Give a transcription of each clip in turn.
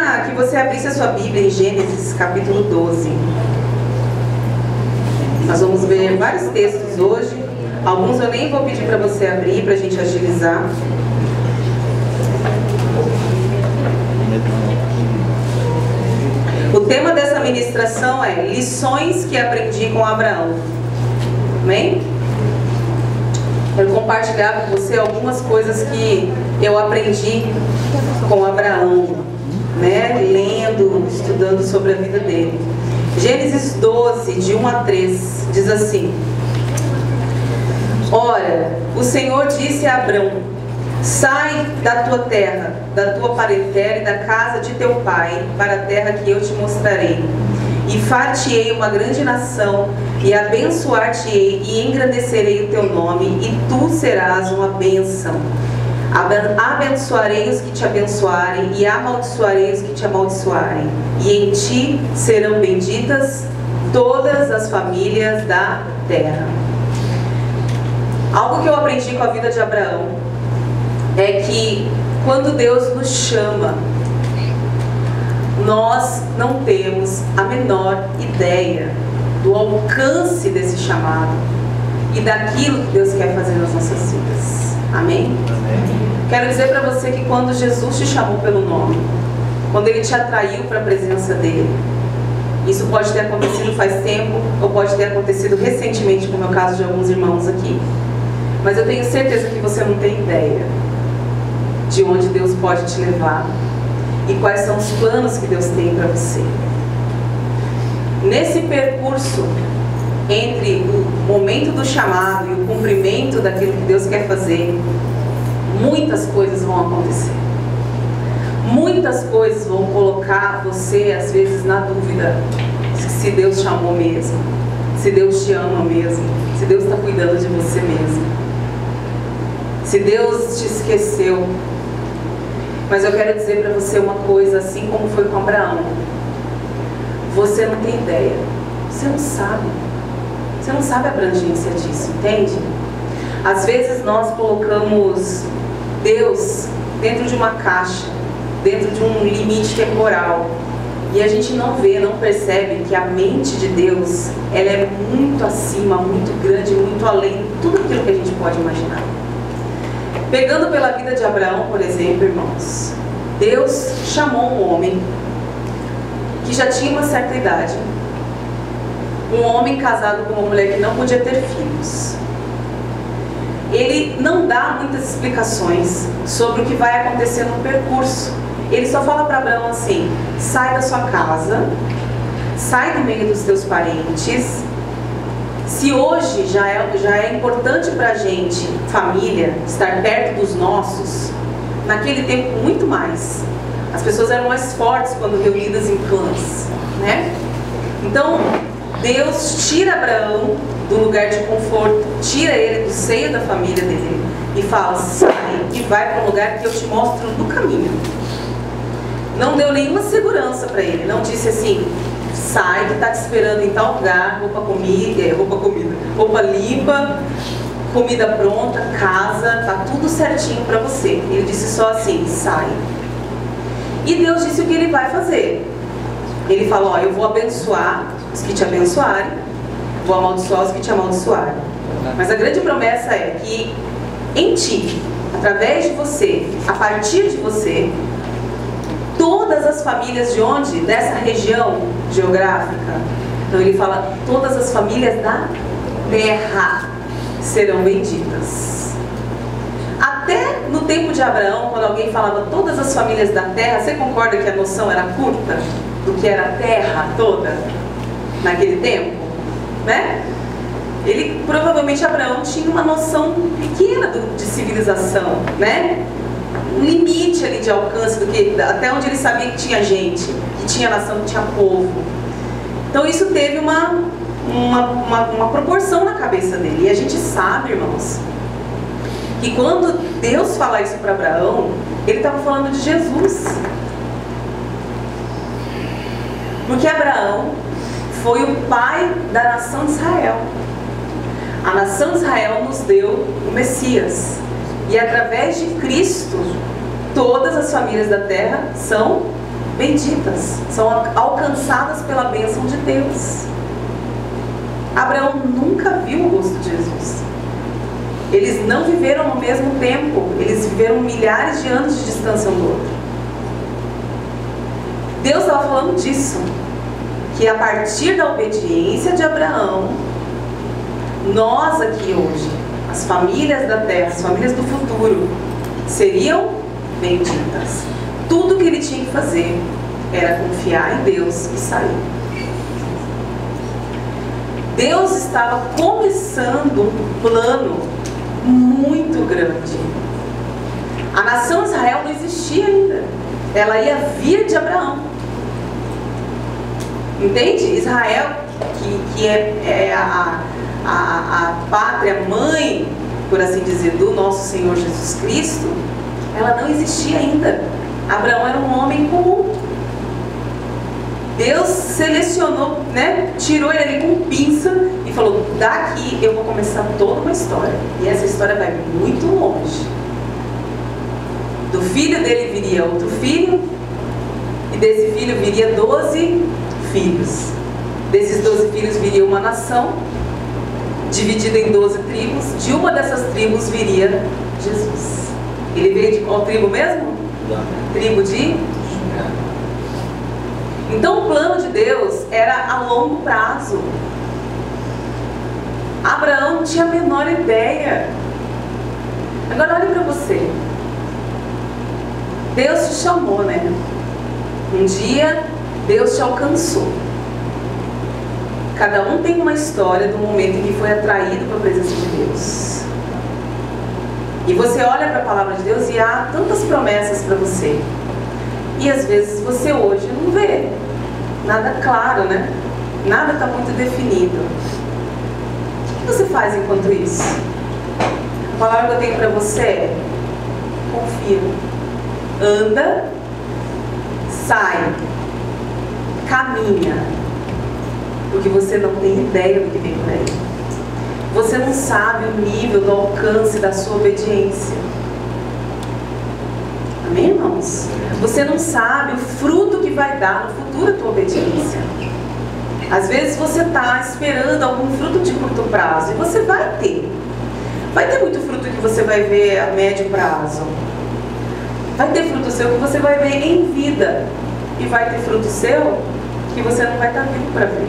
queria que você abrisse a sua Bíblia em Gênesis capítulo 12. Nós vamos ver vários textos hoje. Alguns eu nem vou pedir para você abrir, para a gente agilizar. O tema dessa ministração é lições que aprendi com Abraão. Amém? Quero compartilhar com você algumas coisas que eu aprendi com Abraão, né? Lendo, estudando sobre a vida dele. Gênesis 12, de 1 a 3, diz assim: Ora, o Senhor disse a Abrão: sai da tua terra, da tua parentela e da casa de teu pai, para a terra que eu te mostrarei. E far-te-ei uma grande nação, e abençoar-te-ei, e engrandecerei o teu nome, e tu serás uma bênção. Abençoarei os que te abençoarem, e amaldiçoarei os que te amaldiçoarem. E em ti serão benditas todas as famílias da terra. Algo que eu aprendi com a vida de Abraão é que quando Deus nos chama, nós não temos a menor ideia do alcance desse chamado e daquilo que Deus quer fazer nas nossas vidas. Amém? Amém. Quero dizer para você que quando Jesus te chamou pelo nome, quando Ele te atraiu para a presença dEle, isso pode ter acontecido faz tempo ou pode ter acontecido recentemente, como é o caso de alguns irmãos aqui. Mas eu tenho certeza que você não tem ideia de onde Deus pode te levar e quais são os planos que Deus tem para você. Nesse percurso entre o momento do chamado e o cumprimento daquilo que Deus quer fazer, muitas coisas vão acontecer. Muitas coisas vão colocar você, às vezes, na dúvida se Deus chamou mesmo, se Deus te ama mesmo, se Deus está cuidando de você mesmo, se Deus te esqueceu. Mas eu quero dizer para você uma coisa, assim como foi com Abraão. Você não tem ideia. Você não sabe. Você não sabe a abrangência disso, entende? Às vezes nós colocamos Deus dentro de uma caixa, dentro de um limite temporal. E a gente não vê, não percebe que a mente de Deus, ela é muito acima, muito grande, muito além de tudo aquilo que a gente pode imaginar. Pegando pela vida de Abraão, por exemplo, irmãos, Deus chamou um homem que já tinha uma certa idade, um homem casado com uma mulher que não podia ter filhos. Ele não dá muitas explicações sobre o que vai acontecer no percurso. Ele só fala para Abraão assim: sai da sua casa, sai do meio dos teus parentes. Se hoje já é importante para a gente, família, estar perto dos nossos, naquele tempo muito mais. As pessoas eram mais fortes quando reunidas em clãs, né? Então, Deus tira Abraão do lugar de conforto, tira ele do seio da família dele e fala: sai e vai para um lugar que eu te mostro no caminho. Não deu nenhuma segurança para ele, não disse assim: sai que está te esperando em tal lugar, roupa limpa, comida pronta, casa, tá tudo certinho para você. Ele disse só assim: sai. E Deus disse o que Ele vai fazer. Ele falou: ó, eu vou abençoar os que te abençoarem, vou amaldiçoar os que te amaldiçoarem. Mas a grande promessa é que em ti, através de você, a partir de você, todas as famílias de onde? Dessa região geográfica. Então ele fala: todas as famílias da terra serão benditas. Até no tempo de Abraão, quando alguém falava todas as famílias da terra, você concorda que a noção era curta do que era a terra toda naquele tempo? Né? Ele, provavelmente Abraão tinha uma noção pequena de civilização, né? Um limite ali de alcance, até onde ele sabia que tinha gente, que tinha nação, que tinha povo. Então isso teve uma proporção na cabeça dele. E a gente sabe, irmãos, que quando Deus fala isso para Abraão, Ele estava falando de Jesus. Porque Abraão foi o pai da nação de Israel. A nação de Israel nos deu o Messias. E através de Cristo, todas as famílias da terra são benditas, são alcançadas pela bênção de Deus. Abraão nunca viu o rosto de Jesus. Eles não viveram no mesmo tempo, eles viveram milhares de anos de distância um do outro. Deus estava falando disso, que a partir da obediência de Abraão, nós aqui hoje, as famílias da terra, as famílias do futuro, seriam benditas. Tudo que ele tinha que fazer era confiar em Deus e sair. Deus estava começando um plano muito grande. A nação Israel não existia ainda. Ela ia vir de Abraão. Entende? Israel, que é a pátria mãe, por assim dizer, do nosso Senhor Jesus Cristo, ela não existia ainda. Abraão era um homem comum. Deus selecionou, né? Tirou ele ali com pinça e falou: daqui eu vou começar toda uma história. E essa história vai muito longe. Do filho dele viria outro filho, e desse filho viria 12 filhos. Desses 12 filhos viria uma nação, dividida em 12 tribos. De uma dessas tribos viria Jesus. Ele veio de qual tribo mesmo? Tribo de Judá. Então o plano de Deus era a longo prazo. Abraão não tinha a menor ideia. Agora olhe para você. Deus te chamou, né? Um dia Deus te alcançou. Cada um tem uma história do momento em que foi atraído para a presença de Deus. E você olha para a palavra de Deus e há tantas promessas para você. E às vezes você hoje não vê nada claro, né? Nada está muito definido. O que você faz enquanto isso? A palavra que eu tenho para você é: confia. Anda, sai, caminha, porque você não tem ideia do que vem por aí. Você não sabe o nível do alcance da sua obediência. Amém, irmãos? Você não sabe o fruto que vai dar no futuro a tua obediência. Às vezes você está esperando algum fruto de curto prazo, e você vai ter. Vai ter muito fruto que você vai ver a médio prazo. Vai ter fruto seu que você vai ver em vida. E vai ter fruto seu que você não vai estar vivo para ver.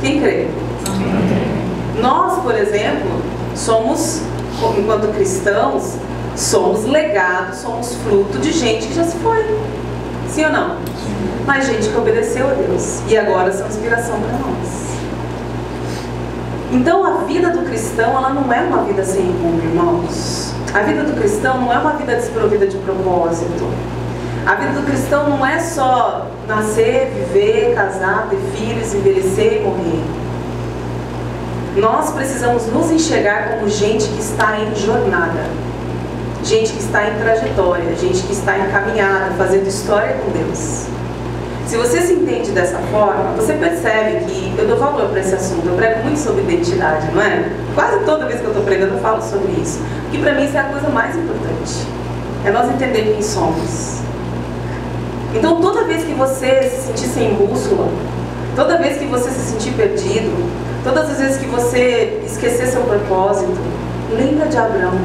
Quem crê? Nós, por exemplo, somos, enquanto cristãos, somos legados, somos fruto de gente que já se foi. Sim ou não? Mas gente que obedeceu a Deus e agora são inspiração para nós. Então a vida do cristão, ela não é uma vida sem rumo, irmãos. A vida do cristão não é uma vida desprovida de propósito. A vida do cristão não é só nascer, viver, casar, ter filhos, envelhecer e morrer. Nós precisamos nos enxergar como gente que está em jornada, gente que está em trajetória, gente que está em caminhada, fazendo história com Deus. Se você se entende dessa forma, você percebe que eu dou valor para esse assunto. Eu prego muito sobre identidade, não é? Quase toda vez que eu estou pregando eu falo sobre isso, porque para mim isso é a coisa mais importante. É nós entender quem somos. Então toda vez que você se sentir sem bússola, toda vez que você se sentir perdido, todas as vezes que você esquecer seu propósito, lembra de Abraão.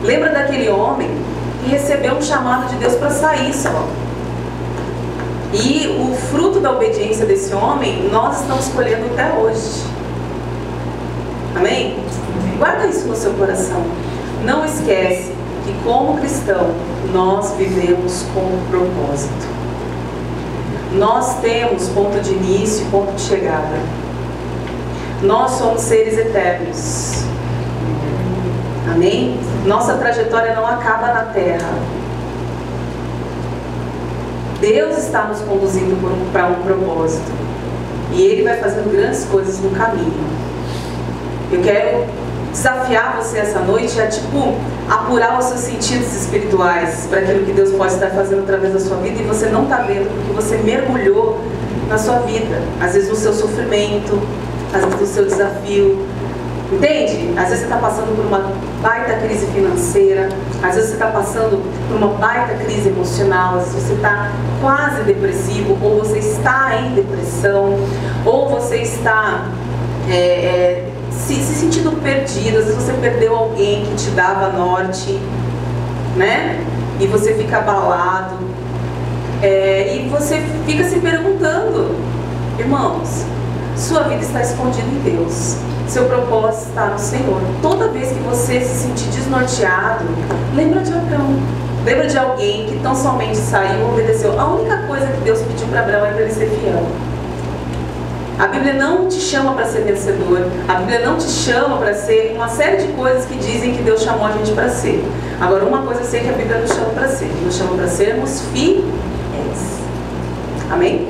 Lembra daquele homem que recebeu um chamado de Deus para sair só. E o fruto da obediência desse homem, nós estamos colhendo até hoje. Amém? Guarda isso no seu coração. Não esquece que como cristão, nós vivemos com propósito. Nós temos ponto de início e ponto de chegada. Nós somos seres eternos. Amém? Nossa trajetória não acaba na terra. Deus está nos conduzindo para um propósito. E Ele vai fazendo grandes coisas no caminho. Eu quero desafiar você essa noite a apurar os seus sentidos espirituais para aquilo que Deus pode estar fazendo através da sua vida e você não está vendo porque você mergulhou na sua vida. Às vezes no seu sofrimento, às vezes no seu desafio, Entende? Às vezes você está passando por uma baita crise financeira, às vezes você está passando por uma baita crise emocional, às vezes você está quase depressivo, ou você está em depressão, ou você está se sentindo perdido, às vezes você perdeu alguém que te dava norte, né? E você fica abalado, e você fica se perguntando, irmãos, sua vida está escondida em Deus. Seu propósito está no Senhor. Toda vez que você se sentir desnorteado, lembra de Abraão. Lembra de alguém que tão somente saiu e obedeceu. A única coisa que Deus pediu para Abraão é para ele ser fiel. A Bíblia não te chama para ser vencedor. A Bíblia não te chama para ser uma série de coisas que dizem que Deus chamou a gente para ser. Agora, uma coisa eu sei que a Bíblia nos chama para ser. Nos chama para sermos fiéis. Amém?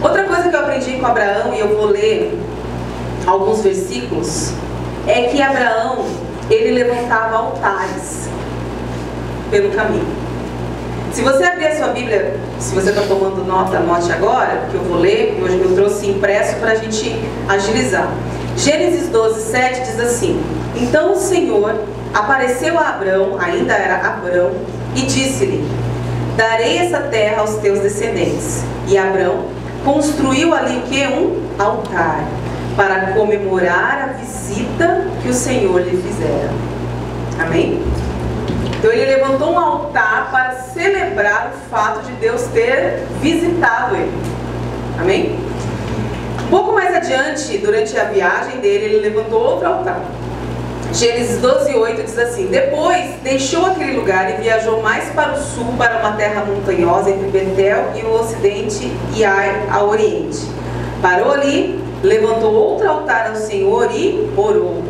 Outra coisa que eu aprendi com Abraão, e eu vou ler alguns versículos, é que Abraão, ele levantava altares pelo caminho. Se você abrir a sua Bíblia, se você está tomando nota, anote agora, porque eu vou ler, e hoje eu trouxe impresso para a gente agilizar. Gênesis 12, 7 diz assim: Então o Senhor apareceu a Abrão, ainda era Abrão, e disse-lhe: Darei essa terra aos teus descendentes. E Abrão construiu ali o que? Um altar, para comemorar a visita que o Senhor lhe fizera. Amém? Então ele levantou um altar para celebrar o fato de Deus ter visitado ele. Amém? Um pouco mais adiante, durante a viagem dele, ele levantou outro altar. Gênesis 12:8 diz assim: Depois deixou aquele lugar e viajou mais para o sul, para uma terra montanhosa entre Betel e o ocidente e Ai ao oriente. Parou ali, levantou outro altar ao Senhor e orou.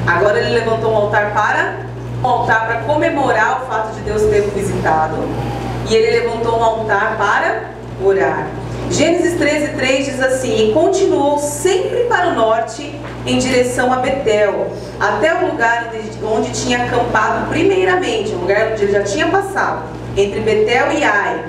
Agora ele levantou um altar para comemorar o fato de Deus ter o visitado. E ele levantou um altar para orar. Gênesis 13:3 diz assim: E continuou sempre para o norte, em direção a Betel, até o lugar onde tinha acampado primeiramente, um lugar onde ele já tinha passado, entre Betel e Ai.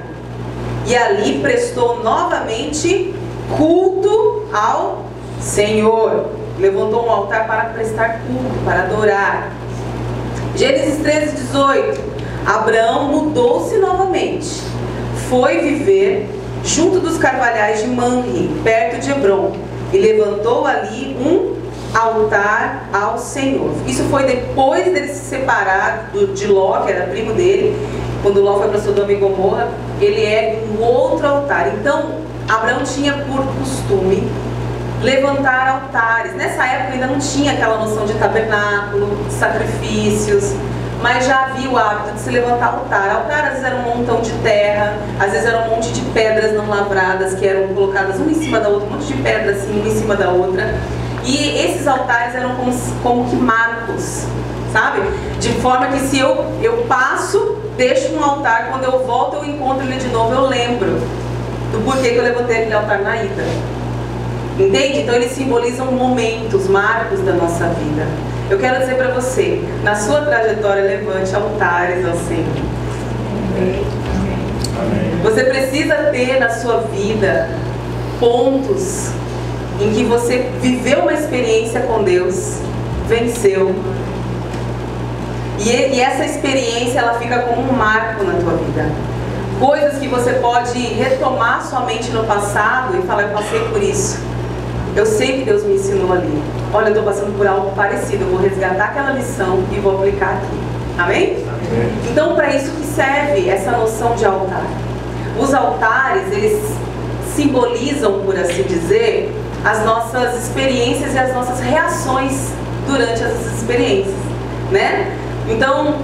E ali prestou novamente culto ao Senhor. Levantou um altar para prestar culto, para adorar. Gênesis 13:18. Abraão mudou-se novamente. Foi viver junto dos carvalhais de Manre, perto de Hebrom, e levantou ali um altar ao Senhor. Isso foi depois dele se separar de Ló, que era primo dele. Quando Ló foi para Sodoma e Gomorra, ele ergue um outro altar. Então, Abraão tinha por costume levantar altares. Nessa época ainda não tinha aquela noção de tabernáculo, de sacrifícios, mas já havia o hábito de se levantar altar. Altar às vezes era um montão de terra, às vezes era um monte de pedras não lavradas que eram colocadas uma em cima da outra, um monte de pedras assim, uma em cima da outra. E esses altares eram como que marcos, sabe? De forma que se eu passo, deixo um altar, quando eu volto eu encontro ele de novo, eu lembro do porquê que eu levantei aquele altar na ida. Entende? Então eles simbolizam momentos, marcos da nossa vida. Eu quero dizer para você, na sua trajetória, levante altares ao Senhor. Amém. Você precisa ter na sua vida pontos em que você viveu uma experiência com Deus, venceu. E essa experiência, ela fica como um marco na tua vida. Coisas que você pode retomar somente no passado e falar: eu passei por isso. Eu sei que Deus me ensinou ali. Olha, eu estou passando por algo parecido. Eu vou resgatar aquela lição e vou aplicar aqui. Amém? Amém. Então, para isso que serve essa noção de altar. Os altares, eles simbolizam, por assim dizer, as nossas experiências e as nossas reações durante essas experiências, né? Então,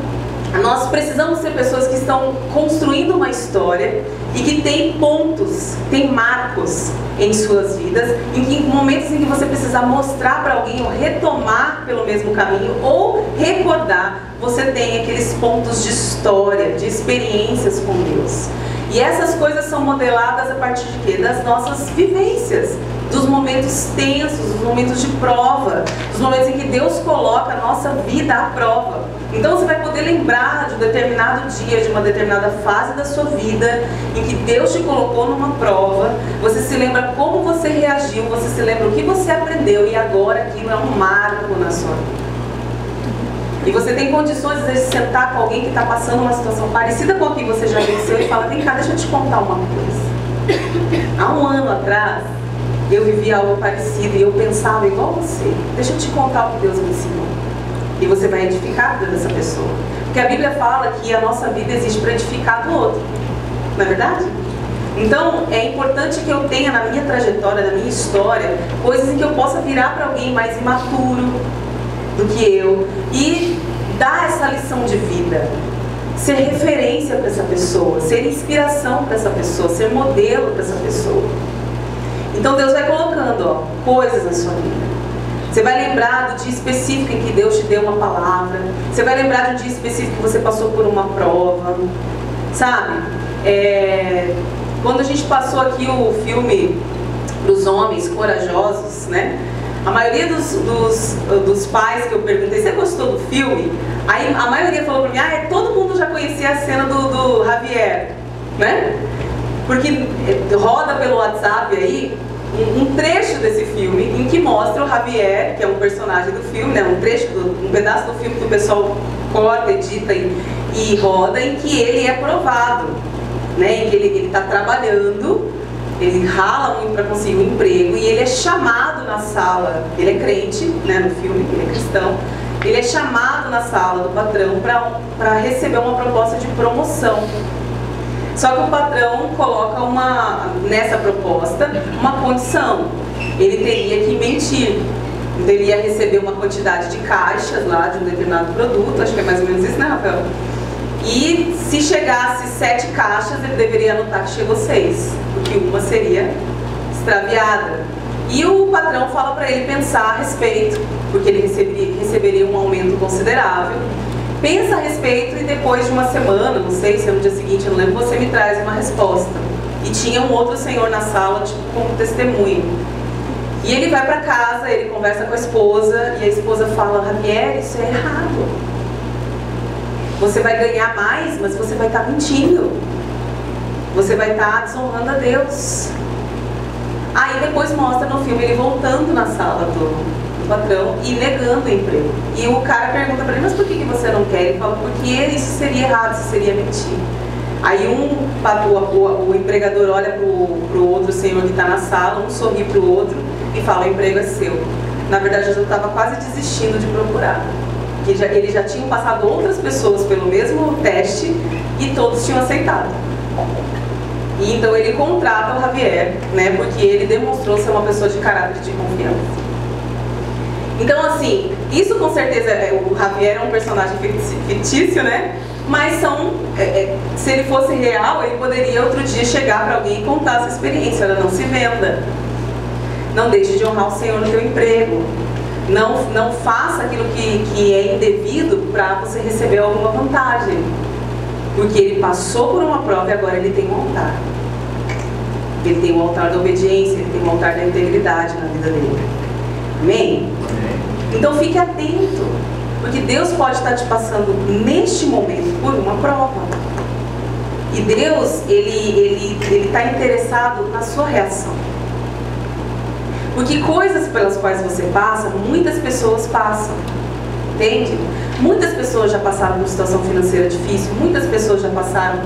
nós precisamos ser pessoas que estão construindo uma história e que tem pontos, tem marcos em suas vidas, em momentos em que você precisa mostrar para alguém ou retomar pelo mesmo caminho ou recordar, você tem aqueles pontos de história, de experiências com Deus. E essas coisas são modeladas a partir de quê? Das nossas vivências, dos momentos tensos, dos momentos de prova, dos momentos em que Deus coloca a nossa vida à prova. Então você vai poder lembrar de um determinado dia, de uma determinada fase da sua vida, em que Deus te colocou numa prova, você se lembra como você reagiu, você se lembra o que você aprendeu, e agora aquilo é um marco na sua vida. E você tem condições, às vezes, de sentar com alguém que está passando uma situação parecida com a que você já venceu e fala: vem cá, deixa eu te contar uma coisa. Há um ano atrás, eu vivi algo parecido e eu pensava igual você. Deixa eu te contar o que Deus me ensinou. E você vai edificar a vida dessa pessoa. Porque a Bíblia fala que a nossa vida existe para edificar do outro. Não é verdade? Então, é importante que eu tenha na minha trajetória, na minha história, coisas em que eu possa virar para alguém mais imaturo do que eu e dar essa lição de vida, ser referência para essa pessoa, ser inspiração para essa pessoa, ser modelo para essa pessoa. Então Deus vai colocando coisas na sua vida. Você vai lembrar do dia específico em que Deus te deu uma palavra, você vai lembrar de um dia específico que você passou por uma prova, sabe? Quando a gente passou aqui o filme dos homens corajosos, né? A maioria dos pais que eu perguntei: você gostou do filme? Aí a maioria falou pra mim: todo mundo já conhecia a cena do Javier, né? Porque roda pelo WhatsApp aí um trecho desse filme em que mostra o Javier, que é um personagem do filme, né? Um pedaço do filme que o pessoal corta, edita e roda, em que ele é provado, né? Em que ele está trabalhando. Ele rala muito para conseguir um emprego e ele é chamado na sala, ele é crente, né, no filme, ele é cristão, ele é chamado na sala do patrão para receber uma proposta de promoção. Só que o patrão coloca nessa proposta uma condição: ele teria que mentir. Então ele ia receber uma quantidade de caixas lá de um determinado produto, acho que é mais ou menos isso, né, Rafael? E se chegasse 7 caixas, ele deveria anotar que chegou 6, porque uma seria extraviada. E o patrão fala para ele pensar a respeito, porque ele receberia um aumento considerável. Pensa a respeito e depois de uma semana, não sei se é no dia seguinte, eu não lembro, você me traz uma resposta. E tinha um outro senhor na sala, tipo, como testemunho. E ele vai para casa, ele conversa com a esposa, e a esposa fala: Javier, isso é errado. Você vai ganhar mais, mas você vai estar mentindo. Você vai estar desonrando a Deus. Aí depois mostra no filme ele voltando na sala do patrão e negando o emprego. E o cara pergunta para ele: mas por que você não quer? Ele fala: porque isso seria errado, isso seria mentir. Aí o empregador olha para o outro senhor que está na sala, um sorri para o outro e fala: o emprego é seu. Na verdade, eu já estava quase desistindo de procurar. Eles já tinham passado outras pessoas pelo mesmo teste e todos tinham aceitado. E então ele contrata o Javier, né, porque ele demonstrou ser uma pessoa de caráter de confiança. Então, assim, isso com certeza, o Javier é um personagem fictício, né? Mas se ele fosse real, ele poderia outro dia chegar para alguém e contar essa experiência. Ela: não se venda, não deixe de honrar o Senhor no teu emprego. Não faça aquilo que é indevido para você receber alguma vantagem. Porque ele passou por uma prova e agora ele tem um altar. Ele tem um altar da obediência, ele tem um altar da integridade na vida dele. Amém? Então fique atento, porque Deus pode estar te passando neste momento por uma prova. E Deus, ele está interessado na sua reação. Porque coisas pelas quais você passa, muitas pessoas passam, entende? Muitas pessoas já passaram por situação financeira difícil, muitas pessoas já passaram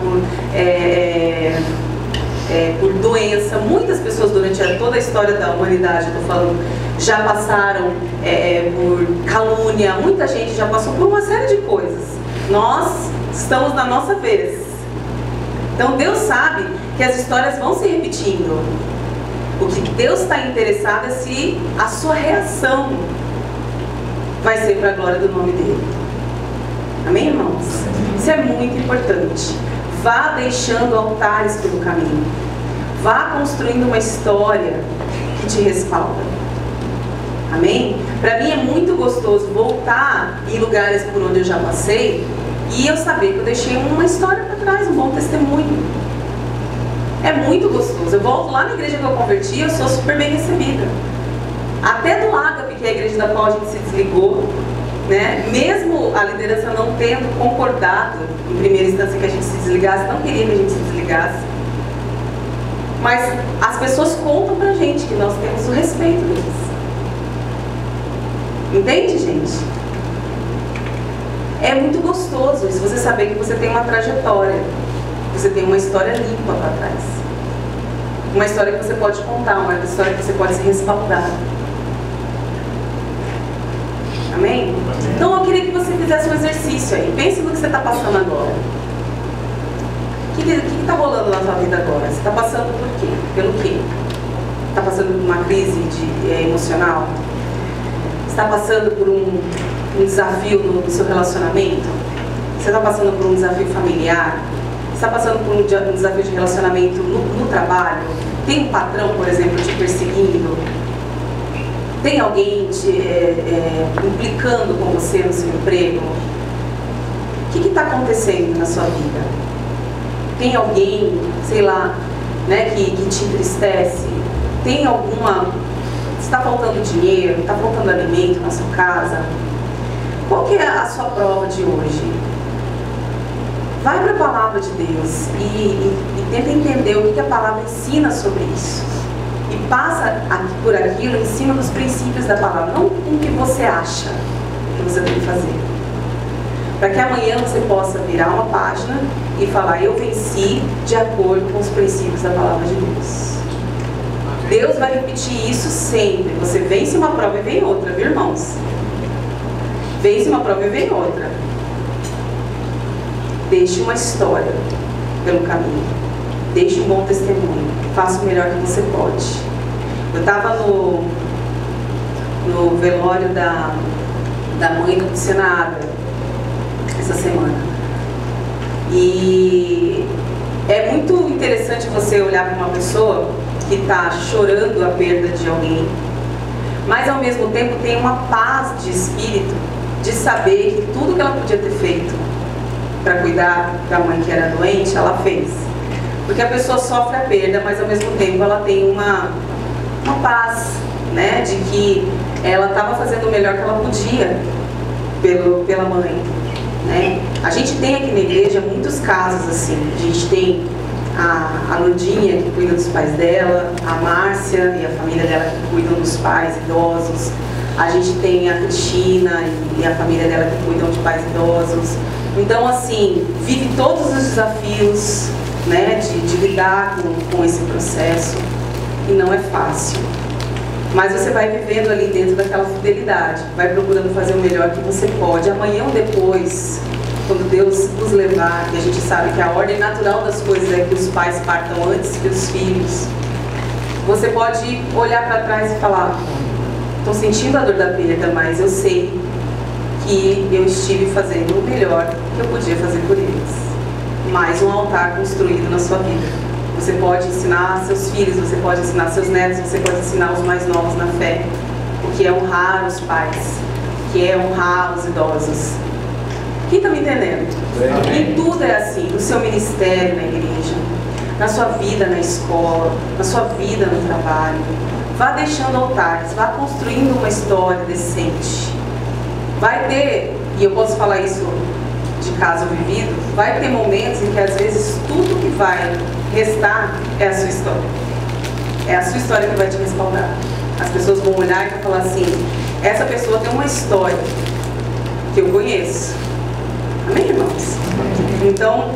por doença, muitas pessoas durante toda a história da humanidade, estou falando, já passaram por calúnia, muita gente já passou por uma série de coisas. Nós estamos na nossa vez. Então Deus sabe que as histórias vão se repetindo. O que Deus está interessado é se a sua reação vai ser para a glória do nome dele. Amém, irmãos? Isso é muito importante. Vá deixando altares pelo caminho. Vá construindo uma história que te respalda. Amém? Para mim é muito gostoso voltar em lugares por onde eu já passei e eu saber que eu deixei uma história para trás, um bom testemunho. É muito gostoso. Eu volto lá na igreja que eu converti, eu sou super bem recebida. Até do Ágape, que é a igreja da qual a gente se desligou, né? Mesmo a liderança não tendo concordado em primeira instância que a gente se desligasse, não queria que a gente se desligasse, mas as pessoas contam pra gente que nós temos o respeito deles. Entende, gente? É muito gostoso isso, você saber que você tem uma trajetória, você tem uma história limpa para trás, uma história que você pode contar, uma história que você pode se respaldar. Amém? Então eu queria que você fizesse um exercício aí. Pense no que você está passando agora. O que está rolando na sua vida agora? Você está passando por quê? Pelo quê? Está passando por uma crise emocional? Está passando por um desafio no seu relacionamento? Você está passando por um desafio familiar? Você está passando por um desafio de relacionamento no trabalho? Tem um patrão, por exemplo, te perseguindo? Tem alguém implicando com você no seu emprego? O que está acontecendo na sua vida? Tem alguém, sei lá, né, que te entristece? Tem alguma... Está faltando dinheiro? Está faltando alimento na sua casa? Qual que é a sua prova de hoje? Vai para a palavra de Deus e tenta entender o que a palavra ensina sobre isso. E passa por aquilo em cima dos princípios da palavra, não com o que você acha que você tem que fazer. Para que amanhã você possa virar uma página e falar: eu venci de acordo com os princípios da palavra de Deus. Deus vai repetir isso sempre. Você vence uma prova e vem outra, viu, irmãos? Vence uma prova e vem outra. Deixe uma história pelo caminho. Deixe um bom testemunho. Faça o melhor que você pode. Eu estava no velório da mãe do Senado essa semana. E é muito interessante você olhar para uma pessoa que está chorando a perda de alguém, mas ao mesmo tempo tem uma paz de espírito de saber que tudo que ela podia ter feito para cuidar da mãe que era doente, ela fez. Porque a pessoa sofre a perda, mas ao mesmo tempo ela tem uma paz, né, de que ela estava fazendo o melhor que ela podia pela mãe, né? A gente tem aqui na igreja muitos casos assim. A gente tem a Nudinha, que cuida dos pais dela, a Márcia e a família dela que cuidam dos pais idosos. A gente tem a Cristina e a família dela que cuidam de pais idosos. Então, assim, vive todos os desafios, né, de lidar com esse processo, e não é fácil. Mas você vai vivendo ali dentro daquela fidelidade, vai procurando fazer o melhor que você pode. Amanhã ou depois, quando Deus nos levar, e a gente sabe que a ordem natural das coisas é que os pais partam antes que os filhos, você pode olhar para trás e falar: estou sentindo a dor da perda, mas eu sei que eu estive fazendo o melhor que eu podia fazer por eles. Mais um altar construído na sua vida. Você pode ensinar seus filhos, você pode ensinar seus netos, você pode ensinar os mais novos na fé, o que é honrar os pais, o que é honrar os idosos. Quem está me entendendo? Em tudo é assim, no seu ministério, na igreja, na sua vida na escola, na sua vida no trabalho. Vá deixando altares, vá construindo uma história decente. Vai ter, e eu posso falar isso de caso vivido, vai ter momentos em que às vezes tudo que vai restar é a sua história. É a sua história que vai te respaldar. As pessoas vão olhar e vão falar assim: essa pessoa tem uma história que eu conheço. Amém, irmãos? Então,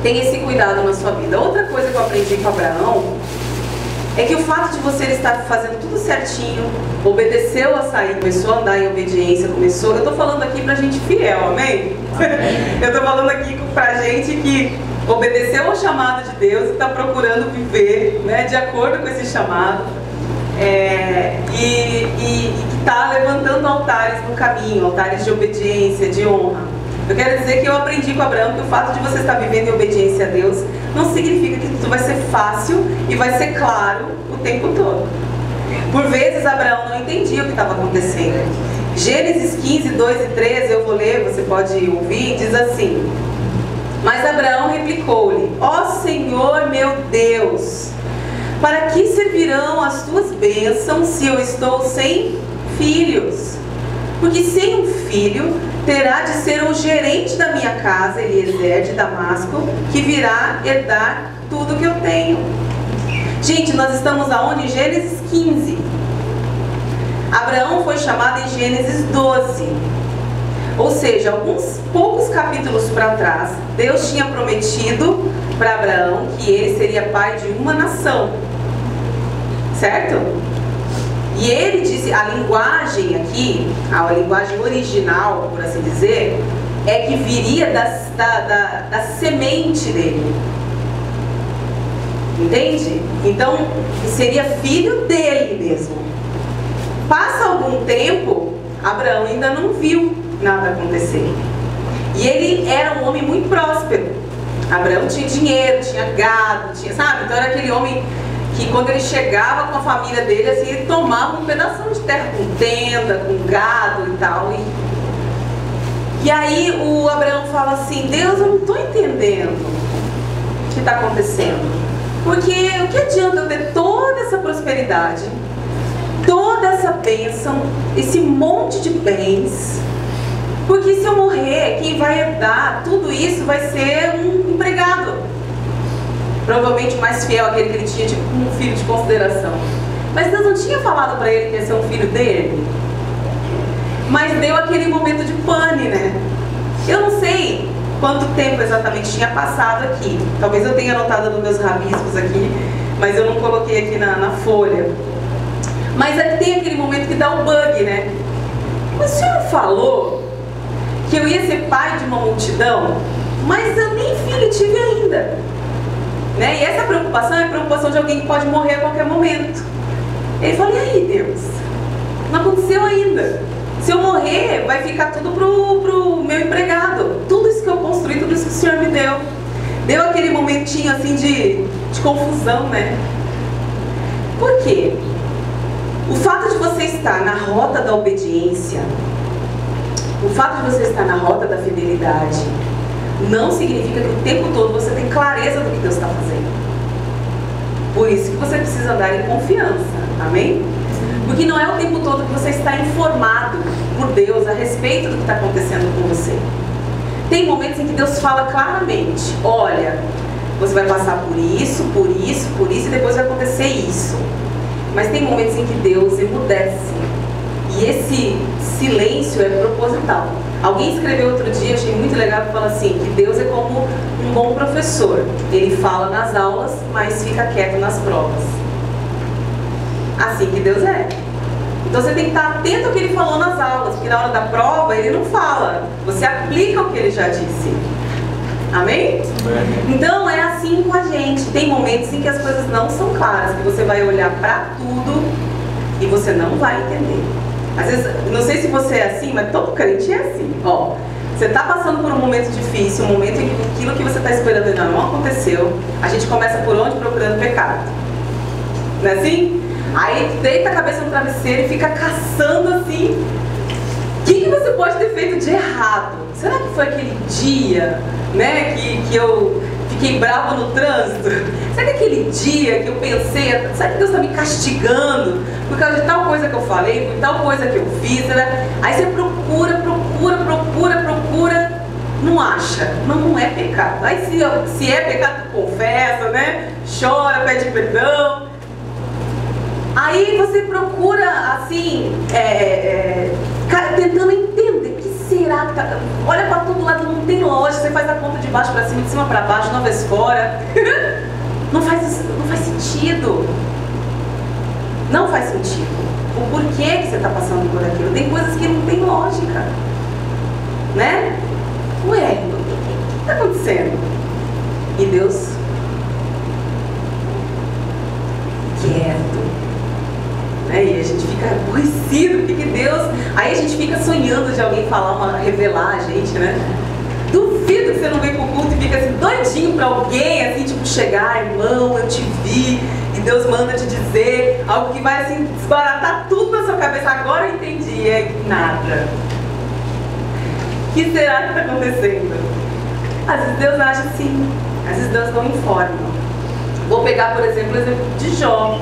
tenha esse cuidado na sua vida. Outra coisa que eu aprendi com Abraão é que o fato de você estar fazendo tudo certinho, obedeceu a sair, começou a andar em obediência, começou... Eu estou falando aqui pra gente fiel, amém? Eu estou falando aqui pra gente que obedeceu ao chamado de Deus e está procurando viver, né, de acordo com esse chamado, e que está levantando altares no caminho, altares de obediência, de honra. Eu quero dizer que eu aprendi com Abraão que o fato de você estar vivendo em obediência a Deus não significa que tudo vai ser fácil e vai ser claro o tempo todo. Por vezes Abraão não entendia o que estava acontecendo. Gênesis 15, 2 e 13, eu vou ler, você pode ouvir, diz assim: Mas Abraão replicou-lhe: ó Senhor meu Deus, para que servirão as tuas bênçãos se eu estou sem filhos? Porque sem um filho terá de ser o gerente da minha casa, Eliezer de Damasco, que virá herdar tudo que eu tenho. Gente, nós estamos aonde? Em Gênesis 15. Abraão foi chamado em Gênesis 12. Ou seja, alguns poucos capítulos para trás, Deus tinha prometido para Abraão que ele seria pai de uma nação. Certo? E ele disse, a linguagem aqui, a linguagem original, por assim dizer, é que viria da semente dele. Entende? Então, seria filho dele mesmo. Passa algum tempo, Abraão ainda não viu nada acontecer. E ele era um homem muito próspero. Abraão tinha dinheiro, tinha gado, tinha, sabe? Então era aquele homem que quando ele chegava com a família dele, assim, ele tomava um pedaço de terra com tenda, com gado e tal. E aí o Abraão fala assim: Deus, eu não estou entendendo o que está acontecendo. Porque o que adianta eu ter toda essa prosperidade, toda essa bênção, esse monte de bens? Porque se eu morrer, quem vai herdar tudo isso vai ser um empregado. Provavelmente mais fiel aquele que ele tinha, tipo um filho de consideração. Mas Deus não tinha falado para ele que ia ser um filho dele? Mas deu aquele momento de pane, né? Eu não sei quanto tempo exatamente tinha passado aqui. Talvez eu tenha anotado nos meus rabiscos aqui, mas eu não coloquei aqui na folha. Mas aqui tem aquele momento que dá um bug, né? O senhor falou que eu ia ser pai de uma multidão, mas eu nem filho tive ainda. Né? E essa preocupação é a preocupação de alguém que pode morrer a qualquer momento. Ele falou: e aí, Deus? Não aconteceu ainda. Se eu morrer, vai ficar tudo pro meu empregado. Tudo isso que eu construí, tudo isso que o Senhor me deu. Deu aquele momentinho assim de confusão, né? Por quê? O fato de você estar na rota da obediência, o fato de você estar na rota da fidelidade, não significa que o tempo todo você tem clareza do que Deus está fazendo. Por isso que você precisa andar em confiança, amém? Porque não é o tempo todo que você está informado por Deus a respeito do que está acontecendo com você. Tem momentos em que Deus fala claramente: olha, você vai passar por isso, por isso, por isso, e depois vai acontecer isso. Mas tem momentos em que Deus emudece. E esse silêncio é proposital. Alguém escreveu outro dia, achei muito legal, que fala assim, que Deus é como um bom professor. Ele fala nas aulas, mas fica quieto nas provas. Assim que Deus é. Então você tem que estar atento ao que ele falou nas aulas, porque na hora da prova ele não fala. Você aplica o que ele já disse. Amém? Então é assim com a gente. Tem momentos em que as coisas não são claras, que você vai olhar para tudo e você não vai entender. Às vezes, não sei se você é assim, mas todo crente é assim. Ó, você está passando por um momento difícil, um momento em que aquilo que você está esperando ainda não aconteceu. A gente começa por onde? Procurando pecado. Não é assim? Aí deita a cabeça no travesseiro e fica caçando assim. O que você pode ter feito de errado? Será que foi aquele dia, né, que eu fiquei brava no trânsito? Será que aquele dia que eu pensei, será que Deus está me castigando por causa de tal coisa que eu falei, por tal coisa que eu fiz? Né? Aí você procura, não acha. Não é pecado. Aí se é pecado, confessa, né? Chora, pede perdão. Aí você procura, assim, tentando entender, o que será que tá... Olha pra todo lado, não tem lógica, você faz a conta de baixo pra cima, de cima pra baixo, uma vez fora. Não faz sentido. Não faz sentido. O porquê que você tá passando por aquilo. Tem coisas que não tem lógica. Né? Ué, o que tá acontecendo? E Deus... quieto. E a gente fica aborrecido, porque Deus... Aí a gente fica sonhando de alguém falar, revelar a gente, né? Duvido que você não vem pro culto e fica assim, doidinho pra alguém, assim, tipo, chegar, irmão, eu te vi, e Deus manda te dizer algo que vai, assim, desbaratar tudo na sua cabeça. Agora eu entendi, é nada. O que será que tá acontecendo? Às vezes Deus age assim, às vezes Deus não informa. Vou pegar, por exemplo, o exemplo de Jó.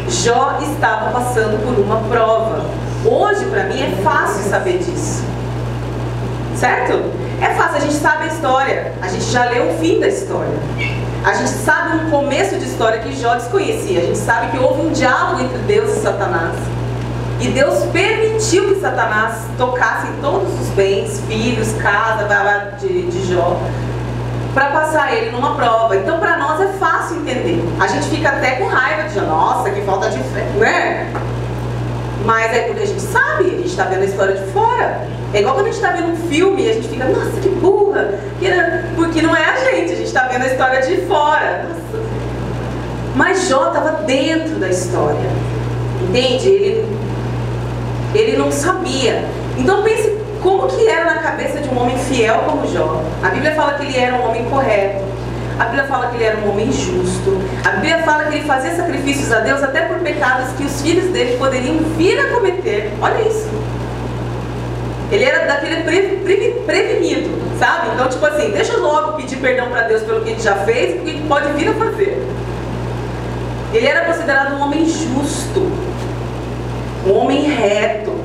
Jó estava passando por uma prova. Hoje, para mim, é fácil saber disso. Certo? É fácil, a gente sabe a história. A gente já leu o fim da história. A gente sabe um começo de história que Jó desconhecia. A gente sabe que houve um diálogo entre Deus e Satanás. E Deus permitiu que Satanás tocasse em todos os bens, filhos, casa de Jó, para passar ele numa prova. Então, para nós é fácil entender. A gente fica até com raiva de Jó. Nossa, que falta de fé, né? Mas é porque a gente sabe, a gente está vendo a história de fora. É igual quando a gente está vendo um filme e a gente fica, nossa, que burra. Porque não é a gente está vendo a história de fora. Nossa. Mas Jó estava dentro da história. Entende? Ele não sabia. Então pense como que era na cabeça de um homem fiel como Jó. A Bíblia fala que ele era um homem correto. A Bíblia fala que ele era um homem justo. A Bíblia fala que ele fazia sacrifícios a Deus até por pecados que os filhos dele poderiam vir a cometer. Olha isso. Ele era daquele prevenido, sabe? Então, tipo assim, deixa eu logo pedir perdão para Deus pelo que ele já fez, porque ele pode vir a fazer. Ele era considerado um homem justo, um homem reto.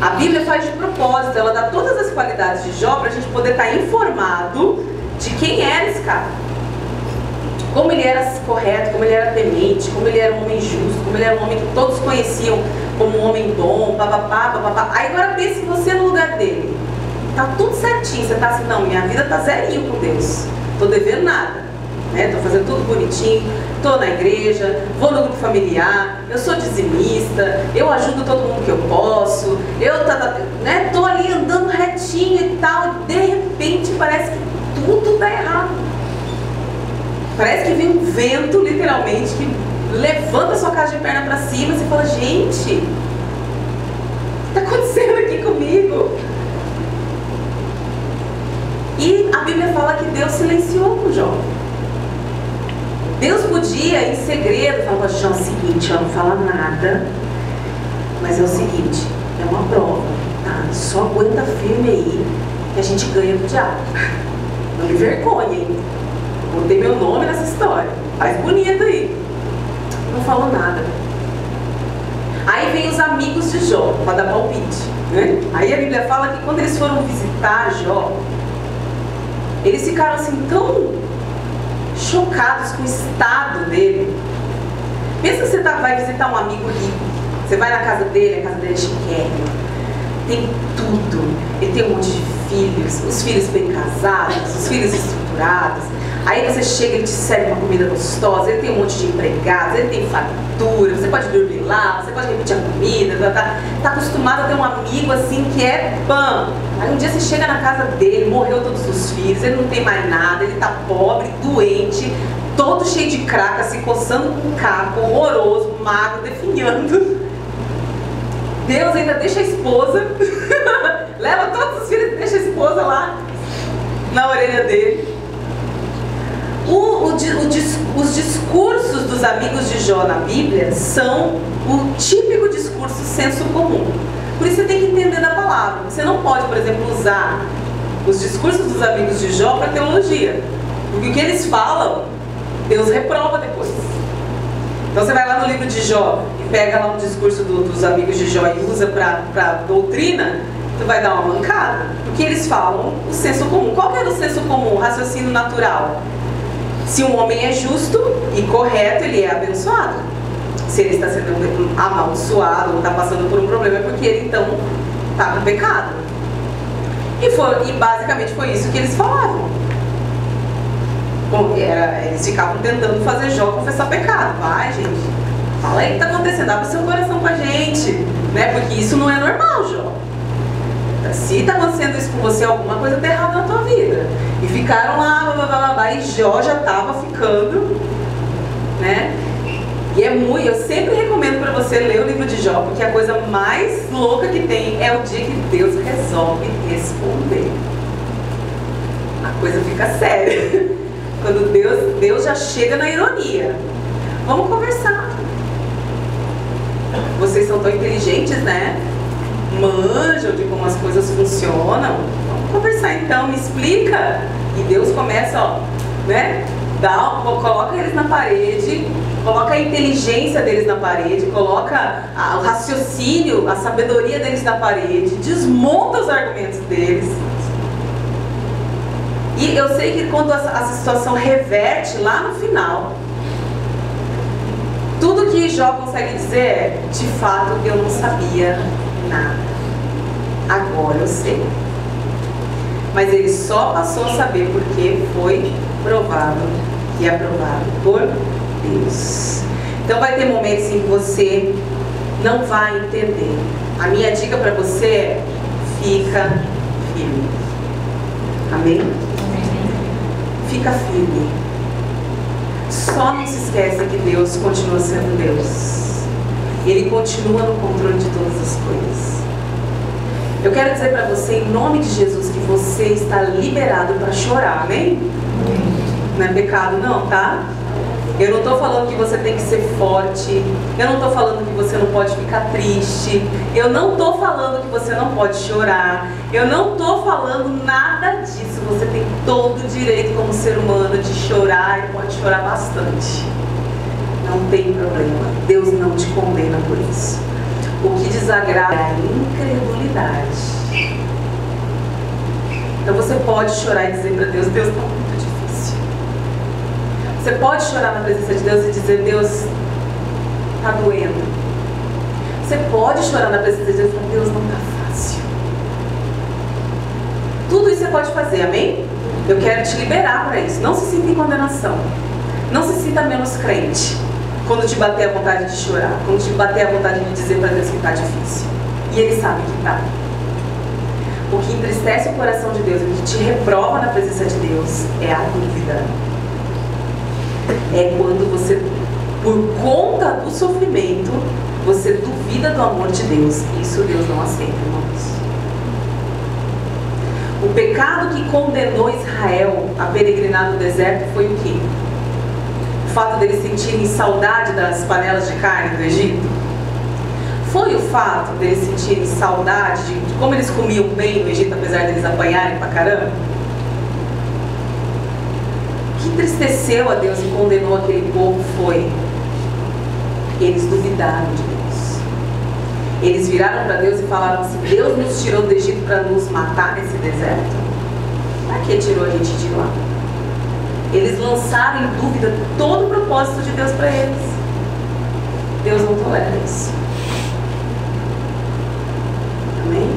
A Bíblia faz de propósito, ela dá todas as qualidades de Jó para a gente poder estar informado de quem era esse cara. Como ele era correto, como ele era temente, como ele era um homem justo, como ele era um homem que todos conheciam como um homem bom, papapá, papapá. Aí agora pense você no lugar dele. Tá tudo certinho, você tá assim, não, minha vida tá zerinho com Deus. Tô devendo nada, né? Tô fazendo tudo bonitinho, tô na igreja, vou no grupo familiar, eu sou dizimista, eu ajudo todo mundo que eu posso, né? Tô ali andando retinho e tal, e de repente parece que tudo dá errado. Parece que vem um vento, literalmente, que levanta a sua casa de perna para cima e você fala, gente, o que está acontecendo aqui comigo? E a Bíblia fala que Deus silenciou com Jó. Deus podia, em segredo, falar, Jó, é o seguinte, ó, não fala nada, mas é o seguinte, é uma prova, tá? Só aguenta firme aí, que a gente ganha do diabo. Não me vergonha, hein? Botei meu nome nessa história. Faz bonito aí. Não falou nada. Aí vem os amigos de Jó para dar palpite, né? Aí a Bíblia fala que quando eles foram visitar Jó, eles ficaram assim tão chocados com o estado dele. Pensa que você vai visitar um amigo rico. Você vai na casa dele, a casa dele é chiquérrima. Tem tudo. Ele tem um monte de filhos, os filhos bem casados, os filhos estruturados. Aí você chega e ele te serve uma comida gostosa, ele tem um monte de empregados, ele tem fatura, você pode dormir lá, você pode repetir a comida, tá acostumado a ter um amigo assim que é pã. Aí um dia você chega na casa dele, morreu todos os filhos, ele não tem mais nada, ele tá pobre, doente, todo cheio de craca, se coçando com um caco, horroroso, magro, definhando. Deus ainda deixa a esposa, leva todos os filhos e deixa a esposa lá na orelha dele. Os discursos dos amigos de Jó na Bíblia são o típico discurso senso comum. Por isso você tem que entender da palavra. Você não pode, por exemplo, usar os discursos dos amigos de Jó para teologia. Porque o que eles falam, Deus reprova depois. Então você vai lá no livro de Jó e pega lá um discurso dos amigos de Jó e usa para doutrina, tu vai dar uma mancada. Porque eles falam o senso comum. Qual que é o senso comum? O raciocínio natural. Se um homem é justo e correto, ele é abençoado. Se ele está sendo amaldiçoado ou está passando por um problema, é porque ele então está no pecado. E basicamente foi isso que eles falavam. Bom, eles ficavam tentando fazer Jó confessar pecado. Vai, gente, fala aí o que está acontecendo, abre seu coração com a gente, né? Porque isso não é normal, Jó. Se está acontecendo isso com você, alguma coisa está errada na tua vida. E ficaram lá, blá, blá, blá, blá, e Jó já estava ficando, né? E eu sempre recomendo para você ler o livro de Jó, porque a coisa mais louca que tem é o dia que Deus resolve responder. A coisa fica séria. Quando Deus já chega na ironia. Vamos conversar. Vocês são tão inteligentes, né? manjam de como as coisas funcionam. Vamos conversar então, me explica. E Deus começa, ó, né? Coloca eles na parede, coloca a inteligência deles na parede, coloca o raciocínio, a sabedoria deles na parede, desmonta os argumentos deles. E eu sei que quando a situação reverte lá no final, tudo que Jó consegue dizer é: de fato eu não sabia nada, agora eu sei. Mas ele só passou a saber porque foi provado e aprovado por Deus. Então vai ter momentos em que você não vai entender. A minha dica para você é: fica firme. Amém? Fica firme. Só não se esqueça que Deus continua sendo Deus. Ele continua no controle de todas as coisas. Eu quero dizer para você, em nome de Jesus, que você está liberado para chorar, amém? Não é pecado não, tá? Eu não estou falando que você tem que ser forte. Eu não estou falando que você não pode ficar triste. Eu não estou falando que você não pode chorar. Eu não estou falando nada disso. Você tem todo o direito como ser humano de chorar e pode chorar bastante. Não tem problema. Deus não te condena por isso. O que desagrada é a incredulidade. Então você pode chorar e dizer para Deus: Deus, está muito difícil. Você pode chorar na presença de Deus e dizer: Deus, está doendo. Você pode chorar na presença de Deus e falar: Deus, não está fácil. Tudo isso você pode fazer, amém? Eu quero te liberar para isso. Não se sinta em condenação. Não se sinta menos crente quando te bater a vontade de chorar, quando te bater a vontade de dizer para Deus que está difícil. E Ele sabe que está. O que entristece o coração de Deus, o que te reprova na presença de Deus, é a dúvida. É quando você, por conta do sofrimento, você duvida do amor de Deus. Isso Deus não aceita, irmãos. O pecado que condenou Israel a peregrinar no deserto foi o quê? O fato deles sentirem saudade das panelas de carne do Egito? Foi o fato deles sentirem saudade de como eles comiam bem no Egito, apesar deles apanharem pra caramba? O que entristeceu a Deus e condenou aquele povo foi: eles duvidaram de Deus. Eles viraram para Deus e falaram assim: Deus nos tirou do Egito para nos matar nesse deserto? Para que tirou a gente de lá? Eles lançaram em dúvida todo o propósito de Deus para eles. Deus não tolera isso. Amém?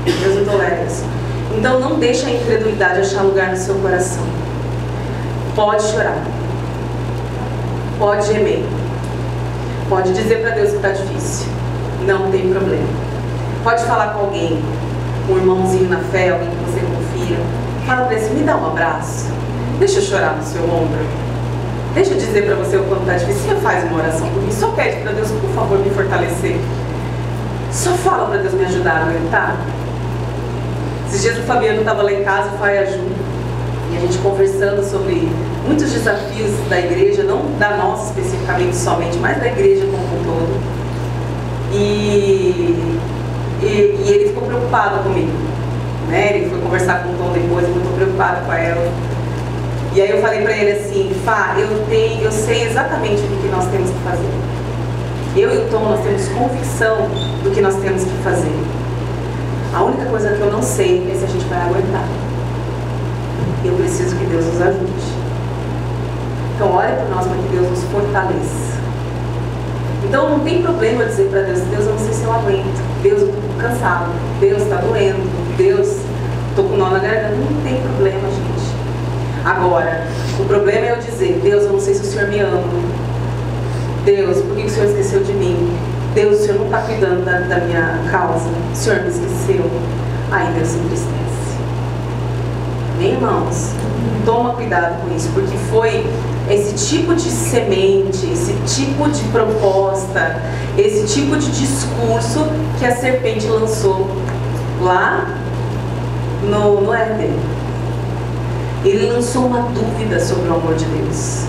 Deus não tolera isso. Então não deixe a incredulidade achar lugar no seu coração. Pode chorar. Pode gemer. Pode dizer para Deus que está difícil. Não tem problema. Pode falar com alguém, um irmãozinho na fé, alguém que você confia. Fala para ele: me dá um abraço. Deixa eu chorar no seu ombro. Deixa eu dizer para você o quanto está difícil. Você faz uma oração por mim. Só pede para Deus, por favor, me fortalecer. Só fala para Deus me ajudar a aguentar. Esses dias o Fabiano estava lá em casa, o pai a Ju, e a gente conversando sobre muitos desafios da igreja, não da nossa especificamente somente, mas da igreja como um todo. E ele ficou preocupado comigo, né? Ele foi conversar com o Tom depois, eu estou preocupado com ela. E aí eu falei para ele assim: Fá, eu sei exatamente o que nós temos que fazer. Eu e o Tom, nós temos convicção do que nós temos que fazer. A única coisa que eu não sei é se a gente vai aguentar. Eu preciso que Deus nos ajude. Então ore por nós para que Deus nos fortaleça. Então não tem problema dizer para Deus: Deus, eu não sei se eu aguento. Deus, eu estou cansado. Deus, está doendo. Deus, estou com nó na garganta. Não tem problema, gente. Agora, o problema é eu dizer: Deus, eu não sei se o Senhor me ama. Deus, por que o Senhor esqueceu de mim? Deus, o Senhor não está cuidando da minha causa. O Senhor me esqueceu. Aí Deus se entristece. Amém, irmãos? Toma cuidado com isso, porque foi esse tipo de semente, esse tipo de proposta, esse tipo de discurso que a serpente lançou lá no Éden. Ele lançou uma dúvida sobre o amor de Deus.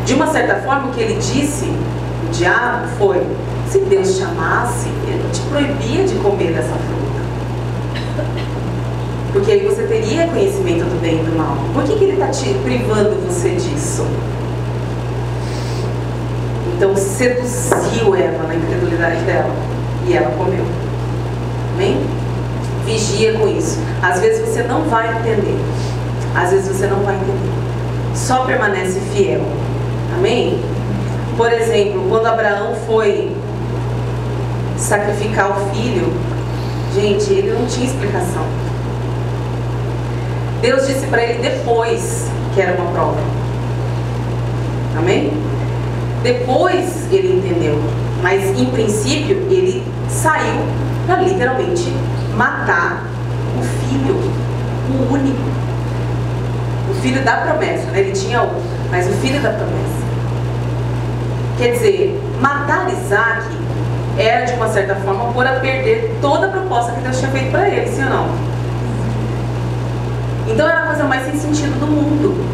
De uma certa forma, o que ele disse, o diabo, foi: Se Deus te amasse, Ele não te proibia de comer dessa fruta. Porque aí você teria conhecimento do bem e do mal. Por que Ele está te privando você disso? Então seduziu Eva na incredulidade dela. E ela comeu. Amém? Vigia com isso. Às vezes você não vai entender. Às vezes você não vai entender. Só permanece fiel. Amém? Por exemplo, quando Abraão foi sacrificar o filho, gente, ele não tinha explicação. Deus disse para ele depois que era uma prova. Amém? Depois ele entendeu. Mas em princípio ele saiu para literalmente matar o filho, o único. O filho da promessa, né? Ele tinha outro, mas o filho da promessa. Quer dizer, matar Isaac era de uma certa forma por a perder toda a proposta que Deus tinha feito para ele, sim ou não? Então era a coisa mais sem sentido do mundo.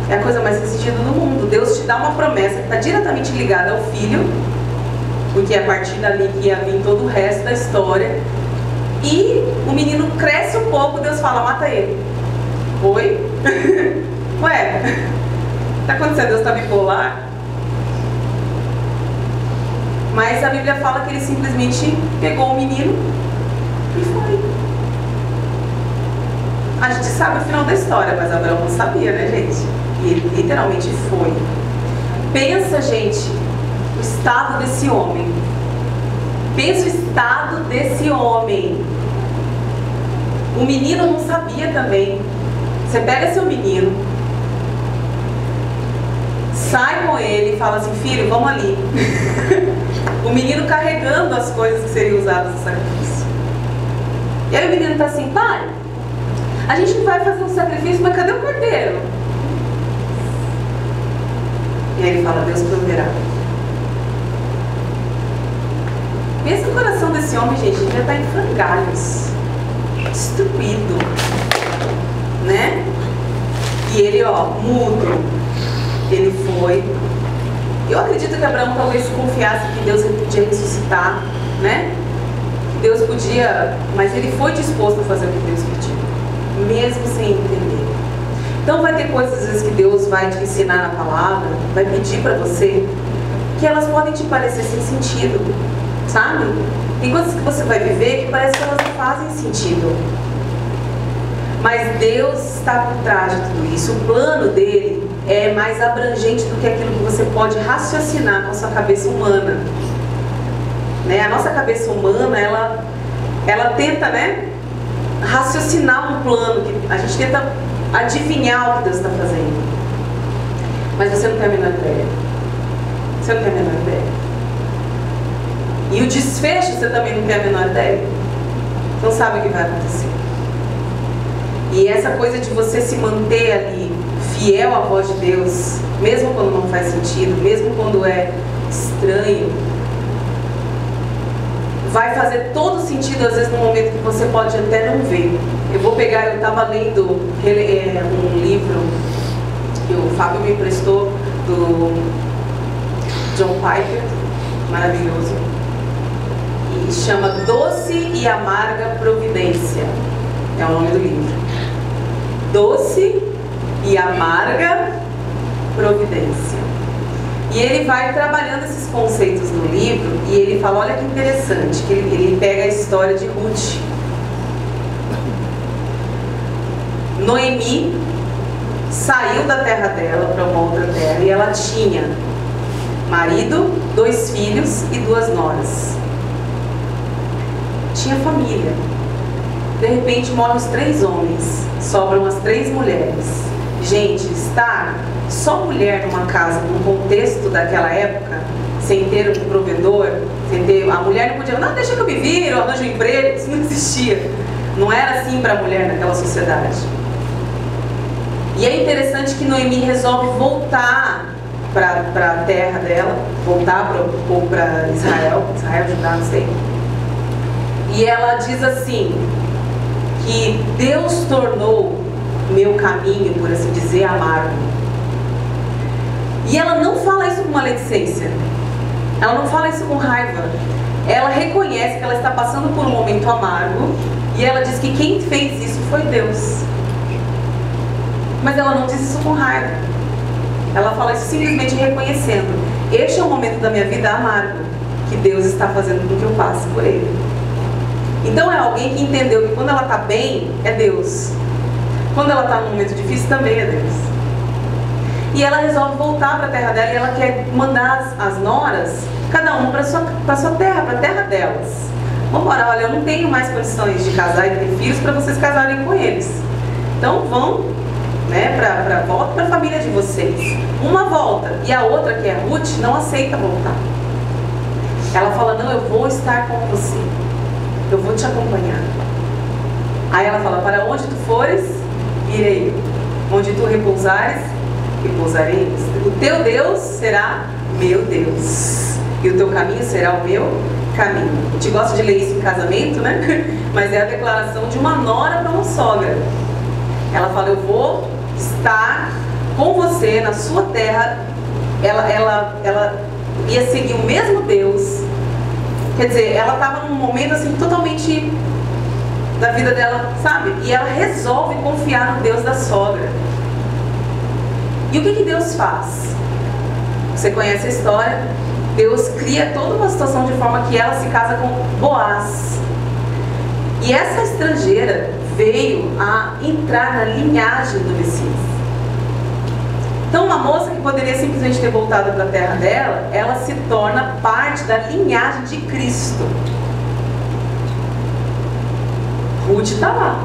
É a coisa mais sem sentido do mundo. Deus te dá uma promessa que está diretamente ligada ao filho, porque é a partir dali que ia vir todo o resto da história. E o menino cresce um pouco, Deus fala, mata ele. Oi? Ué, tá acontecendo? Deus está bipolar? Mas a Bíblia fala que ele simplesmente pegou o menino e foi. A gente sabe o final da história, mas Abraão não sabia, né, gente? E ele literalmente foi. Pensa, gente, o estado desse homem. Pensa o estado desse homem. O menino não sabia também. Você pega seu menino, sai com ele e fala assim, filho, vamos ali. O menino carregando as coisas que seriam usadas no sacrifício. E aí o menino está assim, pai, a gente vai fazer um sacrifício, mas cadê o cordeiro? E aí ele fala, Deus proverá. Pensa no coração desse homem, gente, ele já está em frangalhos, destruído, né? E ele, ó, mudo, ele foi. Eu acredito que Abraão talvez confiasse que Deus podia ressuscitar, né? Que Deus podia, mas ele foi disposto a fazer o que Deus pediu, mesmo sem entender. Então vai ter coisas às vezes que Deus vai te ensinar na palavra, vai pedir para você, que elas podem te parecer sem sentido, sabe? Tem coisas que você vai viver que parece que elas não fazem sentido. Mas Deus está por trás de tudo isso. O plano dele é mais abrangente do que aquilo que você pode raciocinar com a sua cabeça humana, né? A nossa cabeça humana, ela tenta, né, raciocinar um plano, que a gente tenta adivinhar o que Deus está fazendo. Mas você não tem a menor ideia. Você não tem a menor ideia. E o desfecho você também não tem a menor ideia. Você não sabe o que vai acontecer. E essa coisa de você se manter ali fiel à voz de Deus, mesmo quando não faz sentido, mesmo quando é estranho, vai fazer todo sentido, às vezes, no momento que você pode até não ver. Eu estava lendo um livro que o Fábio me emprestou, do John Piper, maravilhoso, e chama Doce e Amarga Providência, é o nome do livro. Doce e Amarga Providência. E ele vai trabalhando esses conceitos no livro, e ele fala, olha que interessante, que ele pega a história de Ruth. Noemi saiu da terra dela para uma outra terra, e ela tinha marido, 2 filhos e 2 noras. Tinha família. De repente morrem os 3 homens, sobram as 3 mulheres. Gente, estar só mulher numa casa, num contexto daquela época, sem ter um provedor, sem ter, a mulher não podia, não, deixa que eu me vire, eu arranjo um emprego, isso não existia. Não era assim para a mulher naquela sociedade. E é interessante que Noemi resolve voltar para a terra dela, voltar para Israel, Judá, não sei. E ela diz assim, que Deus tornou meu caminho, por assim dizer, amargo. E ela não fala isso com maledicência. Ela não fala isso com raiva. Ela reconhece que ela está passando por um momento amargo e ela diz que quem fez isso foi Deus. Mas ela não diz isso com raiva. Ela fala isso simplesmente reconhecendo: este é o momento da minha vida amargo que Deus está fazendo com que eu passe por ele. Então é alguém que entendeu que quando ela está bem, é Deus. Quando ela está num momento difícil, também é Deus. E ela resolve voltar para a terra dela e ela quer mandar as noras, cada uma para sua terra, para a terra delas. Vamos embora, olha, eu não tenho mais condições de casar e ter filhos para vocês casarem com eles. Então vão, né, volta para a família de vocês. Uma volta e a outra, que é Ruth, não aceita voltar. Ela fala: não, eu vou estar com você, eu vou te acompanhar. Aí ela fala: para onde tu fores, irei eu. Onde tu repousares, repousarei. O teu Deus será meu Deus, e o teu caminho será o meu caminho. A gente gosta de ler isso em casamento, né? Mas é a declaração de uma nora para uma sogra. Ela fala: eu vou estar com você na sua terra. Ela ia seguir o mesmo Deus. Quer dizer, ela estava num momento assim totalmente da vida dela, sabe? E ela resolve confiar no Deus da sogra. E o que Deus faz? Você conhece a história? Deus cria toda uma situação de forma que ela se casa com Boaz. E essa estrangeira veio a entrar na linhagem do Messias. Então uma moça que poderia simplesmente ter voltado para a terra dela, ela se torna parte da linhagem de Cristo. Ruth está lá,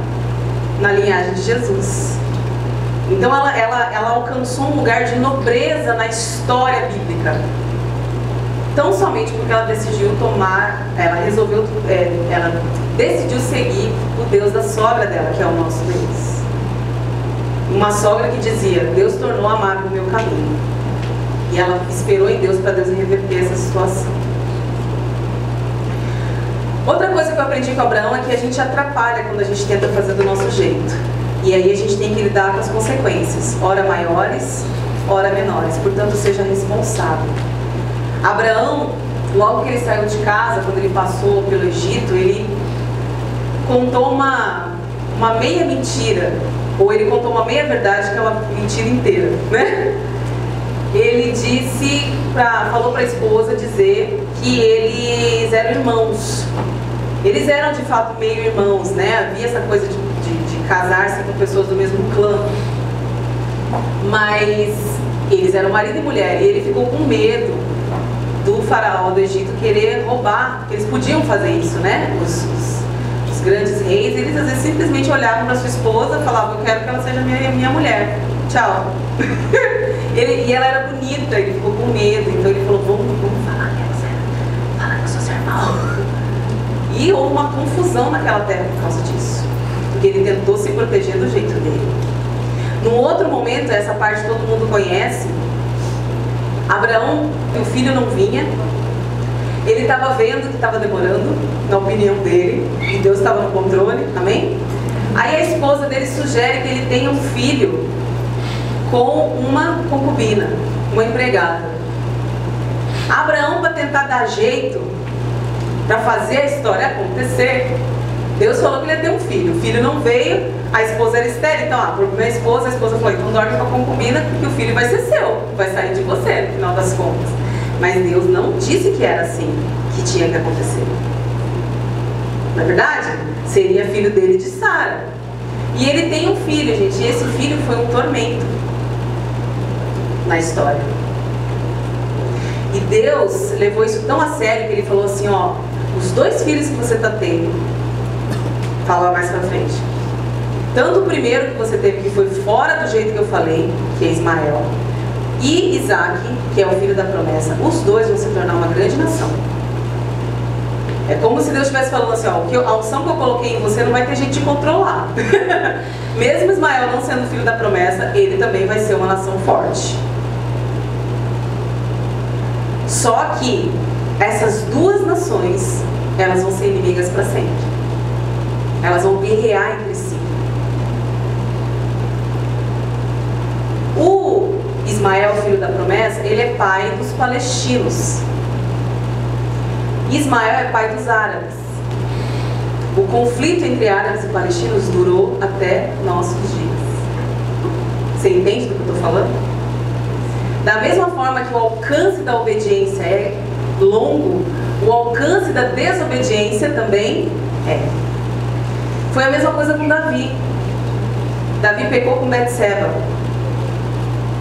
na linhagem de Jesus. Então ela alcançou um lugar de nobreza na história bíblica. Tão somente porque ela decidiu ela decidiu seguir o Deus da sogra dela, que é o nosso Deus. Uma sogra que dizia: Deus tornou amargo o meu caminho. E ela esperou em Deus para Deus reverter essa situação. Outra coisa que eu aprendi com Abraão é que a gente atrapalha quando a gente tenta fazer do nosso jeito. E aí a gente tem que lidar com as consequências, ora maiores, ora menores. Portanto, seja responsável. Abraão, logo que ele saiu de casa, quando ele passou pelo Egito, ele contou uma meia mentira. Ou ele contou uma meia verdade, que é uma mentira inteira, né? Ele falou para a esposa dizer que eles eram irmãos. Eles eram de fato meio irmãos, né? Havia essa coisa de casar-se com pessoas do mesmo clã. Mas eles eram marido e mulher. E ele ficou com medo do faraó do Egito querer roubar. Eles podiam fazer isso, né? Os grandes reis, eles às vezes simplesmente olhavam para sua esposa e falavam: eu quero que ela seja minha mulher. Tchau. E ela era bonita, ele ficou com medo. Então ele falou: vamos falar que eu sou seu irmão. E houve uma confusão naquela terra por causa disso, porque ele tentou se proteger do jeito dele. Num outro momento, essa parte todo mundo conhece, Abraão, o filho não vinha. Ele estava vendo que estava demorando, na opinião dele, e Deus estava no controle, amém? Aí a esposa dele sugere que ele tenha um filho com uma concubina, uma empregada. Abraão, para tentar dar jeito, para fazer a história acontecer, Deus falou que ele ia ter um filho. O filho não veio, a esposa era estéril. Então, por minha esposa, a esposa falou: então dorme com a concubina, porque o filho vai ser seu, vai sair de você, no final das contas. Mas Deus não disse que era assim que tinha que acontecer. Na verdade, seria filho dele de Sara. E ele tem um filho, gente, e esse filho foi um tormento na história. E Deus levou isso tão a sério que ele falou assim: ó, os dois filhos que você está tendo, fala mais pra frente, tanto o primeiro que você teve, que foi fora do jeito que eu falei, que é Ismael, e Isaac, que é o filho da promessa, os dois vão se tornar uma grande nação. É como se Deus estivesse falando assim: ó, a unção que eu coloquei em você não vai ter jeito de controlar. Mesmo Ismael não sendo filho da promessa, ele também vai ser uma nação forte. Só que essas duas nações, elas vão ser inimigas para sempre. Elas vão guerrear entre si. O Ismael, filho da promessa, ele é pai dos palestinos. Ismael é pai dos árabes. O conflito entre árabes e palestinos durou até nossos dias. Você entende do que eu estou falando? Da mesma forma que o alcance da obediência é longo, o alcance da desobediência também é. Foi a mesma coisa com Davi. Davi pecou com Betseba.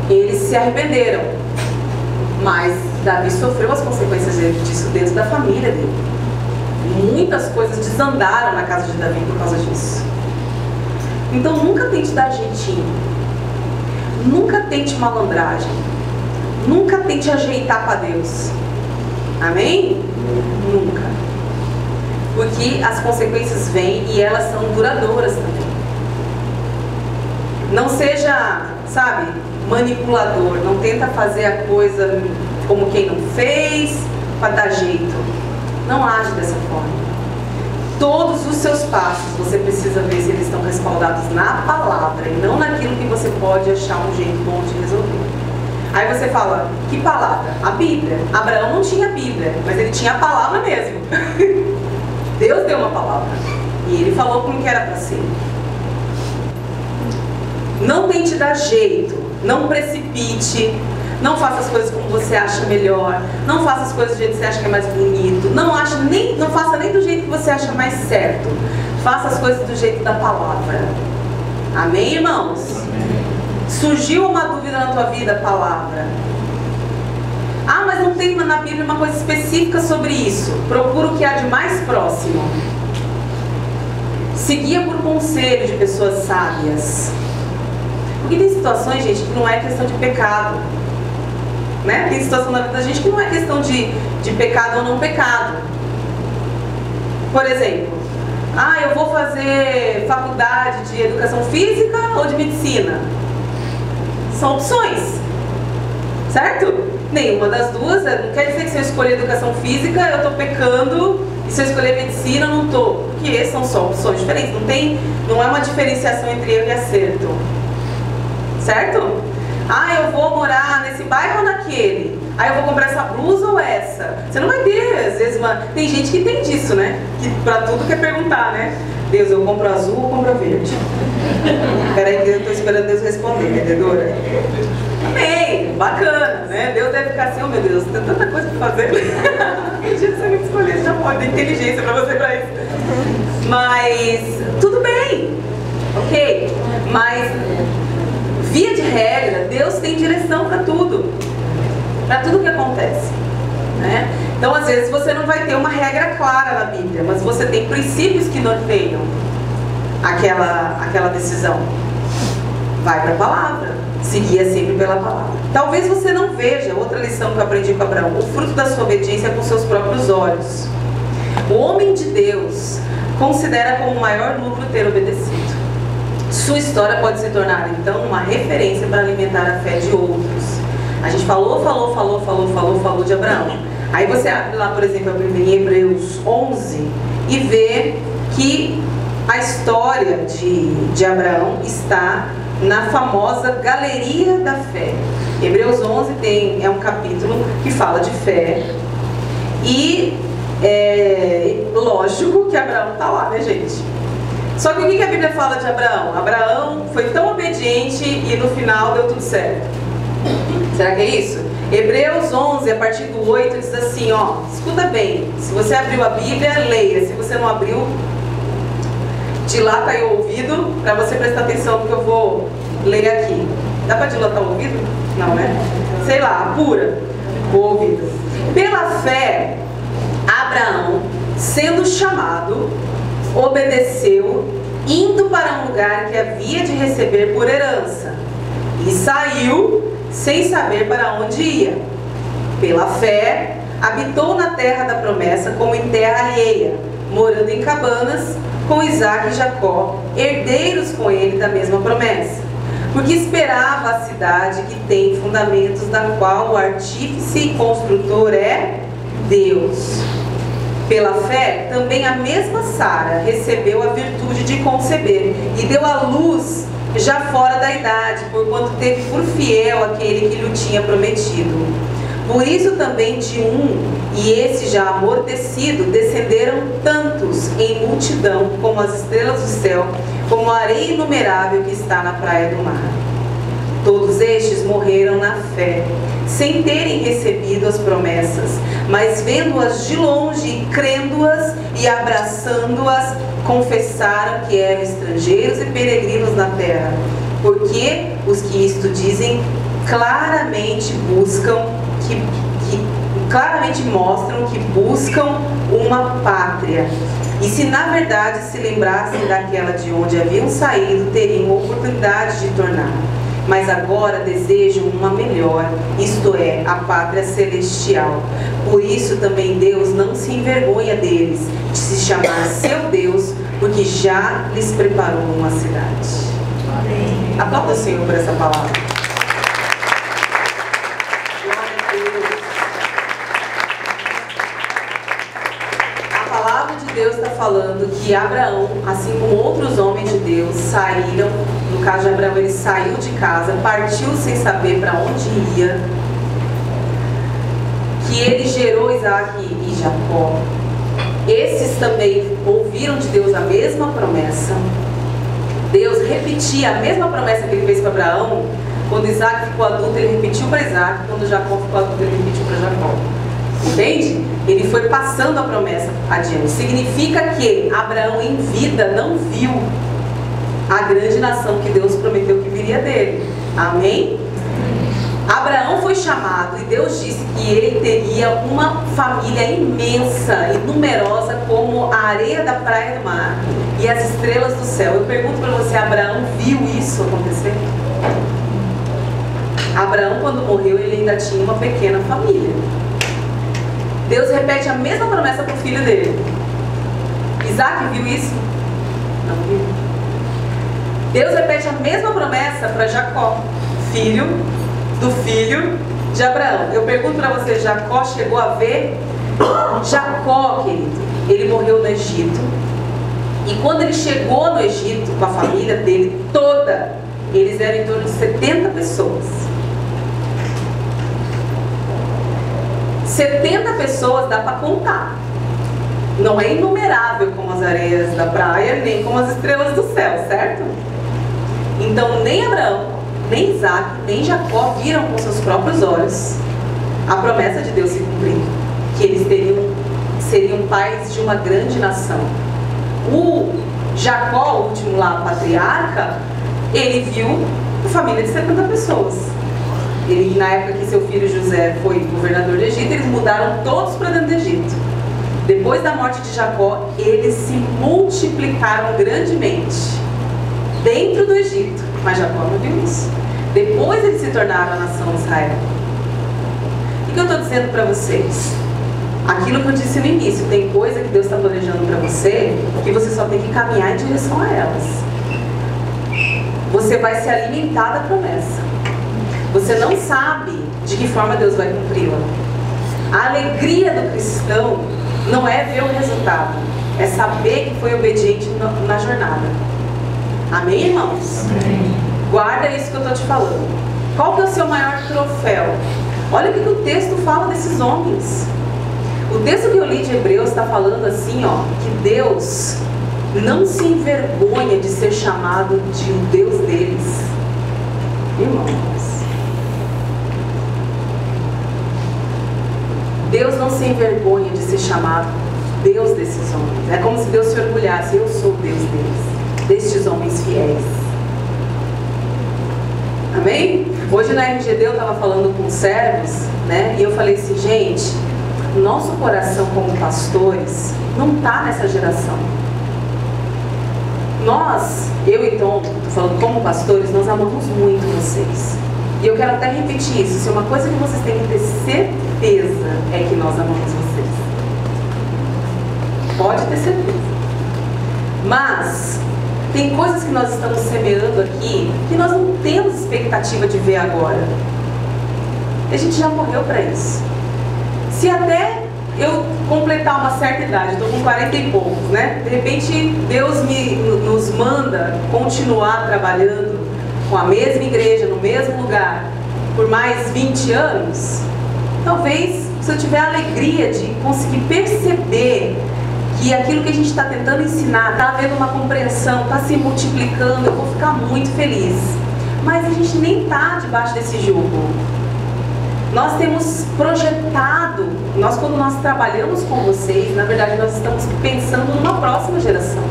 Eles se arrependeram, mas Davi sofreu as consequências disso dentro da família dele. Muitas coisas desandaram na casa de Davi por causa disso. Então nunca tente dar jeitinho, nunca tente malandragem, nunca tente ajeitar para Deus. Amém? Nunca. Porque as consequências vêm e elas são duradouras também. Não seja, sabe, manipulador. Não tenta fazer a coisa como quem não fez para dar jeito. Não age dessa forma. Todos os seus passos você precisa ver se eles estão respaldados na palavra e não naquilo que você pode achar um jeito bom de resolver. Aí você fala, que palavra? A Bíblia. Abraão não tinha Bíblia, mas ele tinha a palavra mesmo. Deus deu uma palavra e ele falou como que era para ser. Não tente dar jeito, não precipite, não faça as coisas como você acha melhor, não faça as coisas do jeito que você acha que é mais bonito, não faça nem do jeito que você acha mais certo. Faça as coisas do jeito da palavra. Amém, irmãos? Amém. Surgiu uma dúvida na tua vida, palavra. Ah, mas não tem na Bíblia uma coisa específica sobre isso. Procura o que há de mais próximo. Seguia por conselho de pessoas sábias. Porque tem situações, gente, que não é questão de pecado, né? Tem situação na vida da gente que não é questão de pecado ou não pecado. Por exemplo, eu vou fazer faculdade de educação física ou de medicina? São opções, certo? Nenhuma das duas. Não quer dizer que se eu escolher educação física eu estou pecando e se eu escolher medicina eu não estou. Porque são só opções diferentes. Não é uma diferenciação entre erro e acerto. Certo? Eu vou morar nesse bairro ou naquele? Eu vou comprar essa blusa ou essa? Você não vai ter, às vezes, tem gente que tem disso, né? Que pra tudo quer perguntar, né? Deus, eu compro azul ou compro verde? Peraí que eu tô esperando Deus responder, entendedora? Amém, bacana, né? Deus deve ficar assim, oh meu Deus, tem tanta coisa pra fazer. Um dia você vai escolher, já pode, tem inteligência pra você pra isso. Mas, tudo bem, ok? Mas, via de regra, Deus tem direção para tudo que acontece, né? Então, às vezes, você não vai ter uma regra clara na Bíblia, mas você tem princípios que norteiam aquela decisão. Vai para a palavra, seguia sempre pela palavra. Talvez você não veja, outra lição que eu aprendi com Abraão, o fruto da sua obediência com seus próprios olhos. O homem de Deus considera como o maior lucro ter obedecido. Sua história pode se tornar, então, uma referência para alimentar a fé de outros. A gente falou de Abraão. Aí você abre lá, por exemplo, em Hebreus 11 e vê que a história de Abraão está na famosa Galeria da Fé. Hebreus 11 é um capítulo que fala de fé. E lógico que Abraão está lá, né, gente? Só que o que a Bíblia fala de Abraão? Abraão foi tão obediente e no final deu tudo certo. Será que é isso? Hebreus 11, a partir do 8, diz assim, escuta bem, se você abriu a Bíblia, leia. Se você não abriu, dilata aí o ouvido para você prestar atenção no que eu vou ler aqui. Dá para dilatar o ouvido? Não, né? Sei lá, apura o ouvido. Pela fé, Abraão, sendo chamado, obedeceu, indo para um lugar que havia de receber por herança, e saiu sem saber para onde ia. Pela fé, habitou na terra da promessa como em terra alheia, morando em cabanas com Isaque e Jacó, herdeiros com ele da mesma promessa, porque esperava a cidade que tem fundamentos, da qual o artífice e construtor é Deus. Pela fé, também a mesma Sara recebeu a virtude de conceber e deu à luz já fora da idade, porquanto teve por fiel aquele que lhe tinha prometido. Por isso também de um, e esse já amortecido, descenderam tantos em multidão, como as estrelas do céu, como a areia inumerável que está na praia do mar. Todos estes morreram na fé, sem terem recebido as promessas, mas vendo-as de longe e crendo-as e abraçando-as, confessaram que eram estrangeiros e peregrinos na terra. Porque os que isto dizem claramente claramente mostram que buscam uma pátria. E se na verdade se lembrassem daquela de onde haviam saído, teriam oportunidade de tornar. Mas agora desejam uma melhor, isto é, a pátria celestial. Por isso também Deus não se envergonha deles, de se chamar seu Deus, porque já lhes preparou uma cidade. Amém. Aplauda o Senhor por essa palavra. Glória a Deus. A palavra de Deus está falando que Abraão, assim como outros homens de Deus, saíram. No caso de Abraão, ele saiu de casa, partiu sem saber para onde ia, que ele gerou Isaac e Jacó. Esses também ouviram de Deus a mesma promessa. Deus repetia a mesma promessa que ele fez para Abraão. Quando Isaac ficou adulto, ele repetiu para Isaac. Quando Jacó ficou adulto, ele repetiu para Jacó. Entende? Ele foi passando a promessa adiante. Significa que Abraão em vida não viu a grande nação que Deus prometeu que viria dele. Amém? Abraão foi chamado e Deus disse que ele teria uma família imensa e numerosa como a areia da praia do mar e as estrelas do céu. Eu pergunto para você, Abraão viu isso acontecer? Abraão, quando morreu, ele ainda tinha uma pequena família. Deus repete a mesma promessa para o filho dele. Isaac viu isso? Não viu. Deus repete a mesma promessa para Jacó, filho do filho de Abraão. Eu pergunto para você, Jacó chegou a ver? Jacó, querido, ele morreu no Egito. E quando ele chegou no Egito com a família dele toda, eles eram em torno de 70 pessoas. 70 pessoas dá para contar. Não é inumerável como as areias da praia, nem como as estrelas do céu, certo? Então nem Abraão, nem Isaac, nem Jacó viram com seus próprios olhos a promessa de Deus se cumprindo, que eles seriam pais de uma grande nação. O Jacó, o último lá, patriarca, ele viu a família de 70 pessoas. Ele, na época que seu filho José foi governador do Egito, eles mudaram todos para dentro do Egito. Depois da morte de Jacó, eles se multiplicaram grandemente dentro do Egito, mas Jacó não viu isso. Depois eles se tornaram a nação de Israel. O que eu estou dizendo para vocês? Aquilo que eu disse no início, tem coisa que Deus está planejando para você, que você só tem que caminhar em direção a elas. Você vai se alimentar da promessa. Você não sabe de que forma Deus vai cumpri-la. A alegria do cristão não é ver o resultado, é saber que foi obediente na jornada. Amém, irmãos? Amém. Guarda isso que eu estou te falando. Qual que é o seu maior troféu? Olha o que o texto fala desses homens. O texto que eu li de Hebreus está falando assim, ó, que Deus não se envergonha de ser chamado de o Deus deles. Irmãos, Deus não se envergonha de ser chamado Deus desses homens. É como se Deus se orgulhasse, eu sou o Deus deles, destes homens fiéis. Amém? Hoje na RGD eu estava falando com servos, né? E eu falei assim, gente, nosso coração como pastores não está nessa geração. Nós, eu e Tom, estou falando como pastores, nós amamos muito vocês. E eu quero até repetir isso, se uma coisa que vocês têm que ter certeza é que nós amamos vocês. Pode ter certeza. Mas tem coisas que nós estamos semeando aqui que nós não temos expectativa de ver agora. A gente já morreu para isso. Se até eu completar uma certa idade, estou com 40 e poucos, né? De repente Deus nos manda continuar trabalhando com a mesma igreja, no mesmo lugar, por mais 20 anos, Talvez, se eu tiver a alegria de conseguir perceber que aquilo que a gente está tentando ensinar está havendo uma compreensão, está se multiplicando, eu vou ficar muito feliz. Mas a gente nem está debaixo desse jugo. Nós temos projetado, quando nós trabalhamos com vocês, na verdade nós estamos pensando numa próxima geração.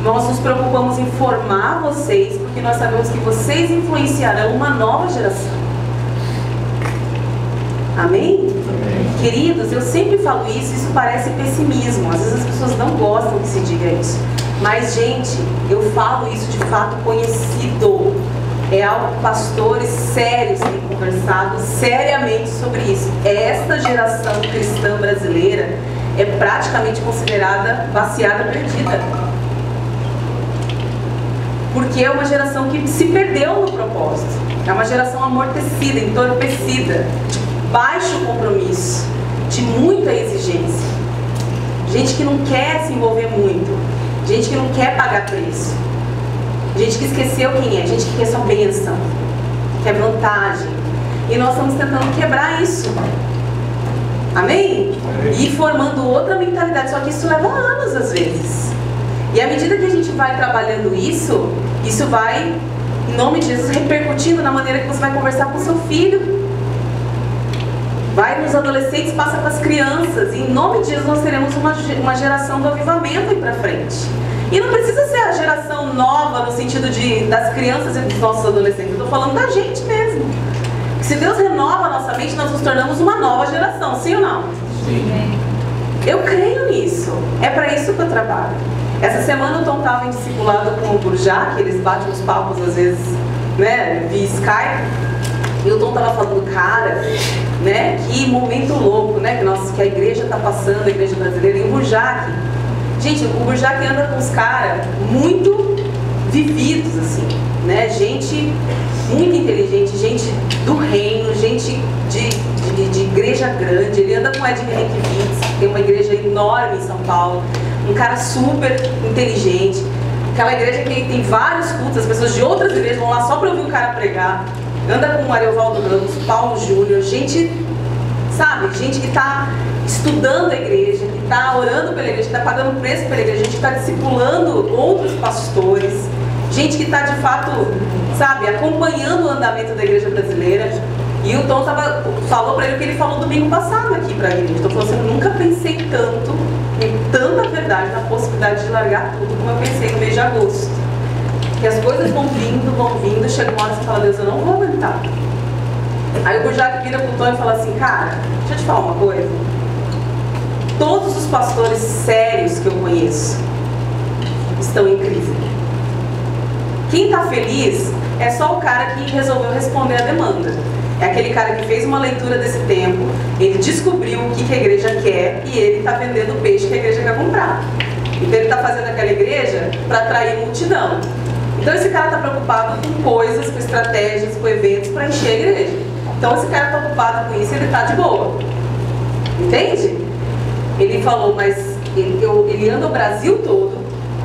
Nós nos preocupamos em formar vocês, porque nós sabemos que vocês influenciarão uma nova geração. Amém? Amém. Queridos, eu sempre falo isso parece pessimismo. Às vezes as pessoas não gostam que se diga isso. Mas, gente, eu falo isso de fato conhecido. É algo que pastores sérios têm conversado seriamente sobre isso. Esta geração cristã brasileira é praticamente considerada vaciada, perdida. Porque é uma geração que se perdeu no propósito. É uma geração amortecida, entorpecida, de baixo compromisso, de muita exigência. Gente que não quer se envolver muito, gente que não quer pagar preço, gente que esqueceu quem é, gente que quer só bênção, quer vantagem. E nós estamos tentando quebrar isso. Amém? E ir formando outra mentalidade, só que isso leva anos às vezes. E à medida que a gente vai trabalhando isso, isso vai, em nome de Jesus, repercutindo na maneira que você vai conversar com seu filho. Vai nos adolescentes, passa para as crianças. E em nome de Jesus nós teremos uma geração do avivamento aí para frente. E não precisa ser a geração nova no sentido das crianças e dos nossos adolescentes. Eu estou falando da gente mesmo. Se Deus renova a nossa mente, nós nos tornamos uma nova geração, sim ou não? Sim. Eu creio nisso. É para isso que eu trabalho. Essa semana o Tom estava em discipulado com o Burjac, eles batem os papos às vezes, né, via Skype. E o Tom estava falando, cara, né, que momento louco, né, que a igreja está passando, a igreja brasileira. E o Burjac, gente, o Burjac anda com os caras muito vividos, assim, né, gente muito inteligente, gente do reino, gente de igreja grande. Ele anda com o Ed Henrique Vitz, que tem uma igreja enorme em São Paulo, um cara super inteligente. Aquela igreja que tem vários cultos, as pessoas de outras igrejas vão lá só para ouvir o cara pregar. Anda com o Ariovaldo Ramos, Paulo Júnior, gente, sabe, gente que está estudando a igreja, que está orando pela igreja, que está pagando preço pela igreja, gente que está discipulando outros pastores, gente que está de fato, sabe, acompanhando o andamento da igreja brasileira. E o Tom falou para ele o que ele falou domingo passado aqui para a igreja. Então falou assim, eu nunca pensei tanto, em tanta verdade, na possibilidade de largar tudo como eu pensei no mês de agosto. Que as coisas vão vindo, chega uma hora que você fala, Deus, eu não vou aguentar. Aí o Burjac vira pro Tom e fala assim, cara, deixa eu te falar uma coisa. Todos os pastores sérios que eu conheço estão em crise. Quem está feliz é só o cara que resolveu responder a demanda. É aquele cara que fez uma leitura desse tempo, ele descobriu o que a igreja quer e ele está vendendo o peixe que a igreja quer comprar. Então ele está fazendo aquela igreja para atrair multidão. Então esse cara está preocupado com coisas, com estratégias, com eventos para encher a igreja. Então esse cara está ocupado com isso e ele está de boa. Entende? Ele falou, mas ele anda o Brasil todo,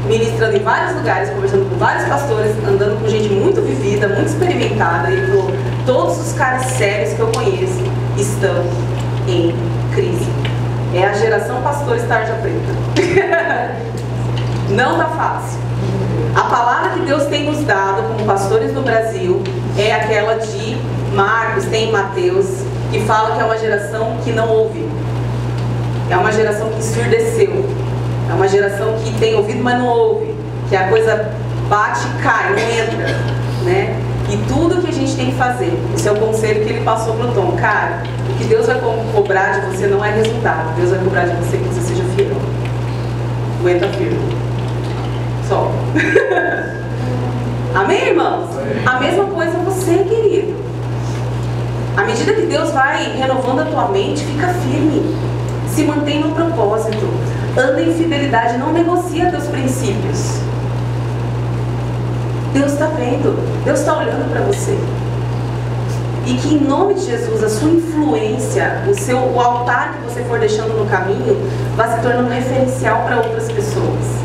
ministrando em vários lugares, conversando com vários pastores, andando com gente muito vivida, muito experimentada. Ele falou, todos os caras sérios que eu conheço estão em crise. É a geração pastores tarja preta. Não tá fácil. A palavra que Deus tem nos dado como pastores do Brasil é aquela de Marcos, tem em Mateus, que fala que é uma geração que não ouve. É uma geração que ensurdeceu. É uma geração que tem ouvido, mas não ouve. Que a coisa bate e cai, não entra, né? E tudo que a gente tem que fazer, esse é o conselho que ele passou pro Tom. Cara, o que Deus vai cobrar de você não é resultado. Deus vai cobrar de você que você seja fiel. Aguenta firme. Só. Amém, irmãos? A mesma coisa você, querido. À medida que Deus vai renovando a tua mente, fica firme. Se mantém no propósito. Anda em fidelidade, não negocia teus princípios. Deus está vendo, Deus está olhando para você. E que em nome de Jesus, a sua influência, o altar que você for deixando no caminho, vai se tornando referencial para outras pessoas.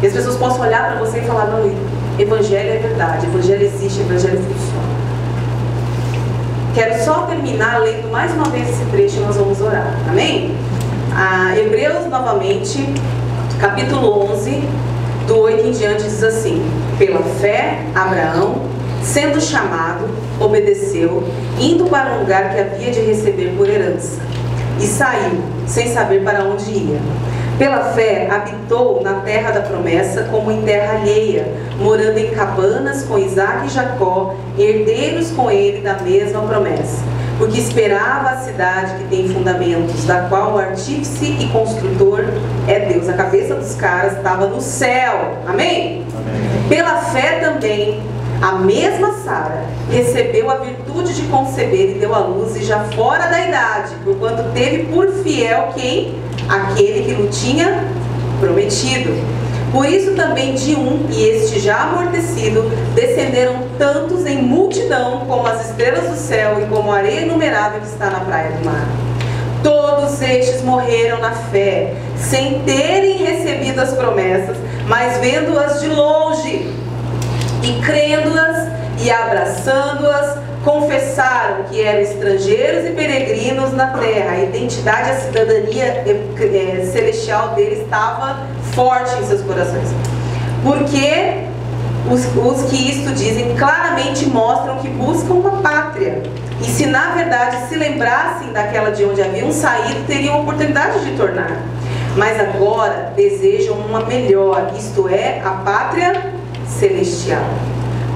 E as pessoas possam olhar para você e falar, não, evangelho é verdade, evangelho existe, evangelho funciona. Quero só terminar lendo mais uma vez esse trecho e nós vamos orar, amém? Hebreus, novamente, capítulo 11, do 8 em diante, diz assim: pela fé, Abraão, sendo chamado, obedeceu, indo para um lugar que havia de receber por herança, e saiu, sem saber para onde ia. Pela fé, habitou na terra da promessa como em terra alheia, morando em cabanas com Isaque e Jacó, herdeiros com ele da mesma promessa. Porque esperava a cidade que tem fundamentos, da qual o artífice e construtor é Deus. A cabeça dos caras estava no céu. Amém? Amém. Pela fé também, a mesma Sara recebeu a virtude de conceber e deu à luz, e já fora da idade, porquanto teve por fiel quem? Aquele que lhe tinha prometido. Por isso também de um, e este já amortecido, descenderam tantos em multidão como as estrelas do céu e como a areia inumerável que está na praia do mar. Todos estes morreram na fé, sem terem recebido as promessas, mas vendo-as de longe, e crendo-as e abraçando-as, confessaram que eram estrangeiros e peregrinos na terra. A identidade, a cidadania celestial deles estava forte em seus corações. Porque os que isto dizem claramente mostram que buscam uma pátria. E se na verdade se lembrassem daquela de onde haviam saído, teriam oportunidade de tornar. Mas agora desejam uma melhor, isto é, a pátria celestial.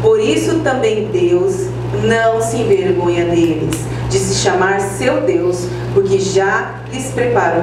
Por isso também Deus não se envergonha deles, de se chamar seu Deus, porque já lhes preparou